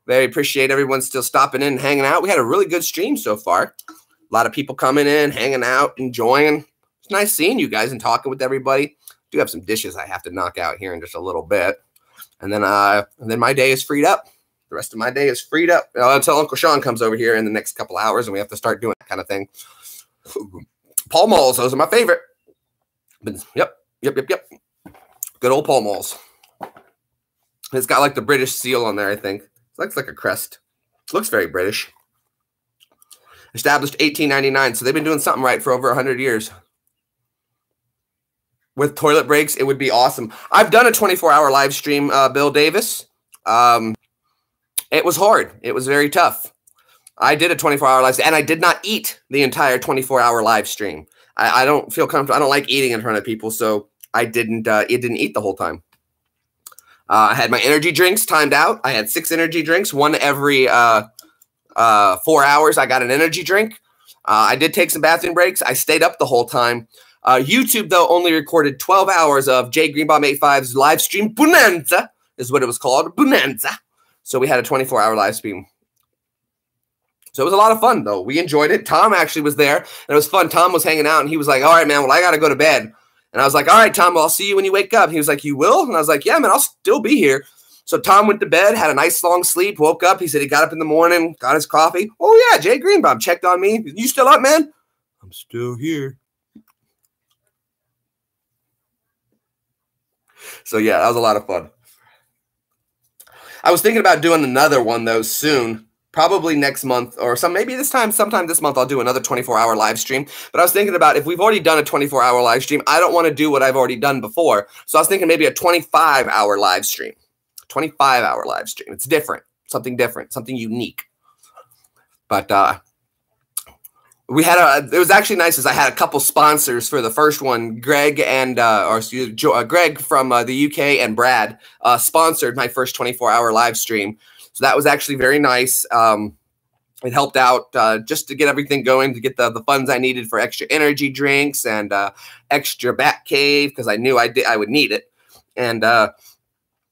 Very appreciate everyone still stopping in and hanging out. We had a really good stream so far. A lot of people coming in, hanging out, enjoying. It's nice seeing you guys and talking with everybody. Do have some dishes I have to knock out here in just a little bit. And then my day is freed up. The rest of my day is freed up until Uncle Sean comes over here in the next couple hours and we have to start doing that kind of thing. Pall Malls, those are my favorite. But, yep. Good old Pall Malls. It's got like the British seal on there, I think. It looks like a crest. Looks very British. Established 1899, so they've been doing something right for over 100 years. With toilet breaks, it would be awesome. I've done a 24-hour live stream, Bill Davis. It was hard. It was very tough. I did a 24-hour live stream, and I did not eat the entire 24-hour live stream. I don't feel comfortable. I don't like eating in front of people, so I didn't eat the whole time. I had my energy drinks timed out. I had 6 energy drinks, one every 4 hours. I got an energy drink. I did take some bathroom breaks. I stayed up the whole time. YouTube, though, only recorded 12 hours of Jgreenbaum85's live stream. Bonanza is what it was called. Bonanza. So we had a 24-hour live stream. So it was a lot of fun, though. We enjoyed it. Tom actually was there, and it was fun. Tom was hanging out, and he was like, all right, man, well, I got to go to bed. And I was like, all right, Tom, well, I'll see you when you wake up. He was like, you will? And I was like, yeah, man, I'll still be here. So Tom went to bed, had a nice long sleep, woke up. He said he got up in the morning, got his coffee. Oh, yeah, Jay Greenbaum checked on me. You still up, man? I'm still here. So, yeah, that was a lot of fun. I was thinking about doing another one, though, soon. Probably next month or maybe sometime this month, I'll do another 24-hour live stream. But I was thinking about if we've already done a 24-hour live stream, I don't want to do what I've already done before. So I was thinking maybe a 25-hour live stream. 25-hour live stream. It's different, something unique. But we had it was actually nice as I had a couple sponsors for the first one. Greg and Greg from the UK and Brad sponsored my first 24-hour live stream. So that was actually very nice. It helped out just to get everything going, to get the funds I needed for extra energy drinks and extra Bat Cave, because I knew I would need it. And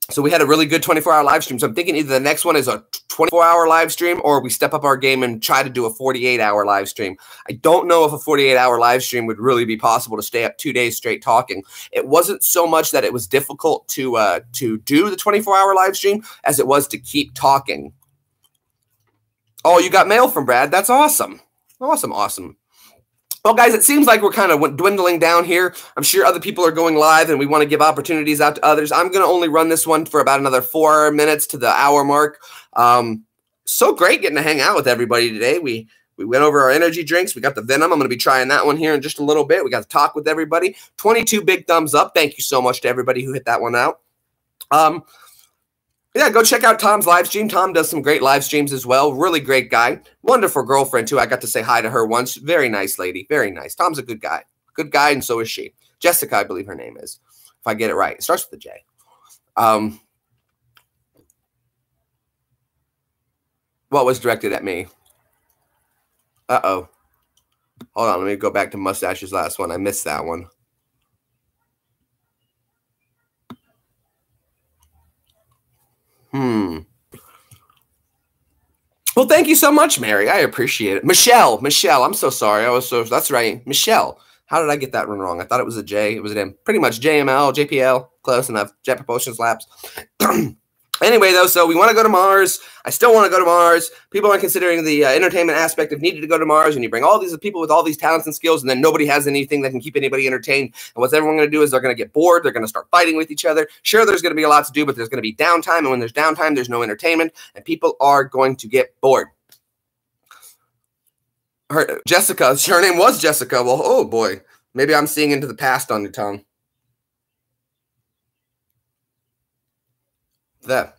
so we had a really good 24-hour live stream. So I'm thinking either the next one is a 24-hour live stream or we step up our game and try to do a 48-hour live stream. I don't know if a 48-hour live stream would really be possible to stay up 2 days straight talking. It wasn't so much that it was difficult to do the 24-hour live stream as it was to keep talking. Oh, you got mail from Brad. That's awesome. Awesome. Well, guys, it seems like we're kind of dwindling down here. I'm sure other people are going live, and we want to give opportunities out to others. I'm going to only run this one for about another 4 minutes to the hour mark. So great getting to hang out with everybody today. We went over our energy drinks. We got the Venom. I'm going to be trying that one here in just a little bit. We got to talk with everybody. 22 big thumbs up. Thank you so much to everybody who hit that one out. Yeah, go check out Tom's live stream. Tom does some great live streams as well. Really great guy. Wonderful girlfriend, too. I got to say hi to her once. Very nice lady. Very nice. Tom's a good guy. Good guy, and so is she. Jessica, I believe her name is, if I get it right. It starts with a J. What was directed at me? Uh-oh. Hold on. Let me go back to Mustache's last one. I missed that one. Well, thank you so much, Mary. I appreciate it. Michelle, I'm so sorry. That's right. Michelle. How did I get that one wrong? I thought it was a J. It was an M. Pretty much JML, JPL. Close enough. Jet Propulsion Labs. Anyway, though, so we want to go to Mars. I still want to go to Mars. People are considering the entertainment aspect of needing to go to Mars, and you bring all these people with all these talents and skills, and then nobody has anything that can keep anybody entertained. And what's everyone going to do is they're going to get bored. They're going to start fighting with each other. Sure, there's going to be a lot to do, but there's going to be downtime, and when there's downtime, there's no entertainment, and people are going to get bored. Jessica, her name was Jessica. Well, oh, boy. Maybe I'm seeing into the past on your tongue. That.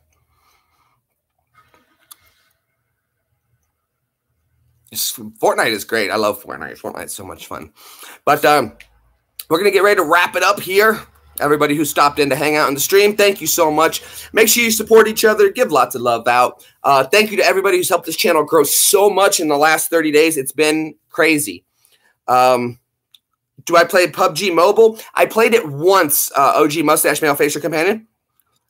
Fortnite is great. I love Fortnite. Fortnite's so much fun. But we're going to get ready to wrap it up here. Everybody who stopped in to hang out on the stream, thank you so much. Make sure you support each other. Give lots of love out. Thank you to everybody who's helped this channel grow so much in the last 30 days. It's been crazy. Do I play PUBG Mobile? I played it once, OG Mustache Male Facial Companion.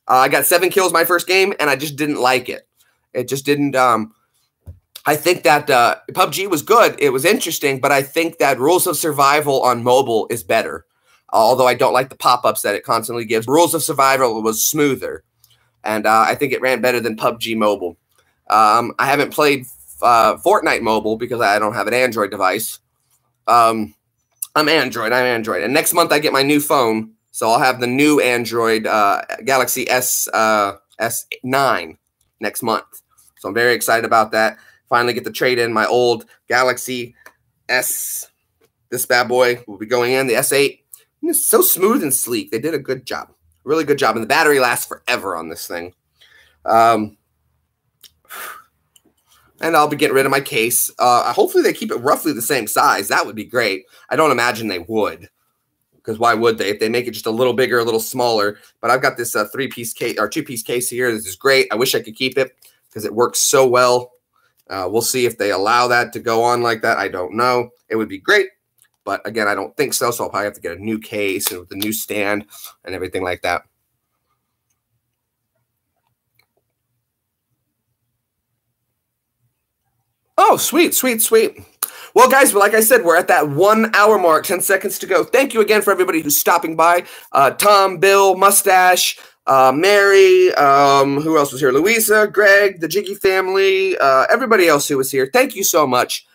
I got 7 kills my first game, and I just didn't like it. It just didn't... I think that PUBG was good. It was interesting, but I think that Rules of Survival on mobile is better. Although I don't like the pop-ups that it constantly gives. Rules of Survival was smoother, and I think it ran better than PUBG Mobile. I haven't played Fortnite Mobile because I don't have an Android device. I'm Android. And next month I get my new phone, so I'll have the new Android Galaxy S9 next month. So I'm very excited about that. Finally get to trade in my old Galaxy S. This bad boy will be going in, the S8. It's so smooth and sleek. They did a good job. Really good job. And the battery lasts forever on this thing. And I'll be getting rid of my case. Hopefully they keep it roughly the same size. That would be great. I don't imagine they would. Because why would they? If they make it just a little bigger, a little smaller. But I've got this 3-piece case or 2-piece case here. This is great. I wish I could keep it because it works so well. We'll see if they allow that to go on like that. I don't know. It would be great. But again, I don't think so. So I'll probably have to get a new case and with a new stand and everything like that. Oh, Oh, sweet, sweet, sweet. Well, guys, like I said, we're at that 1 hour mark, 10 seconds to go. Thank you again for everybody who's stopping by. Tom, Bill, Mustache, Mary, who else was here? Louisa, Greg, the Jiggy family, everybody else who was here. Thank you so much.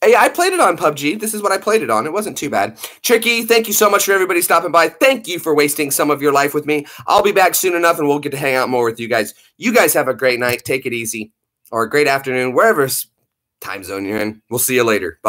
Hey, I played it on PUBG. This is what I played it on. It wasn't too bad. Tricky, thank you so much for everybody stopping by. Thank you for wasting some of your life with me. I'll be back soon enough, and we'll get to hang out more with you guys. You guys have a great night. Take it easy. Or a great afternoon, wherever time zone you're in. We'll see you later. Bye.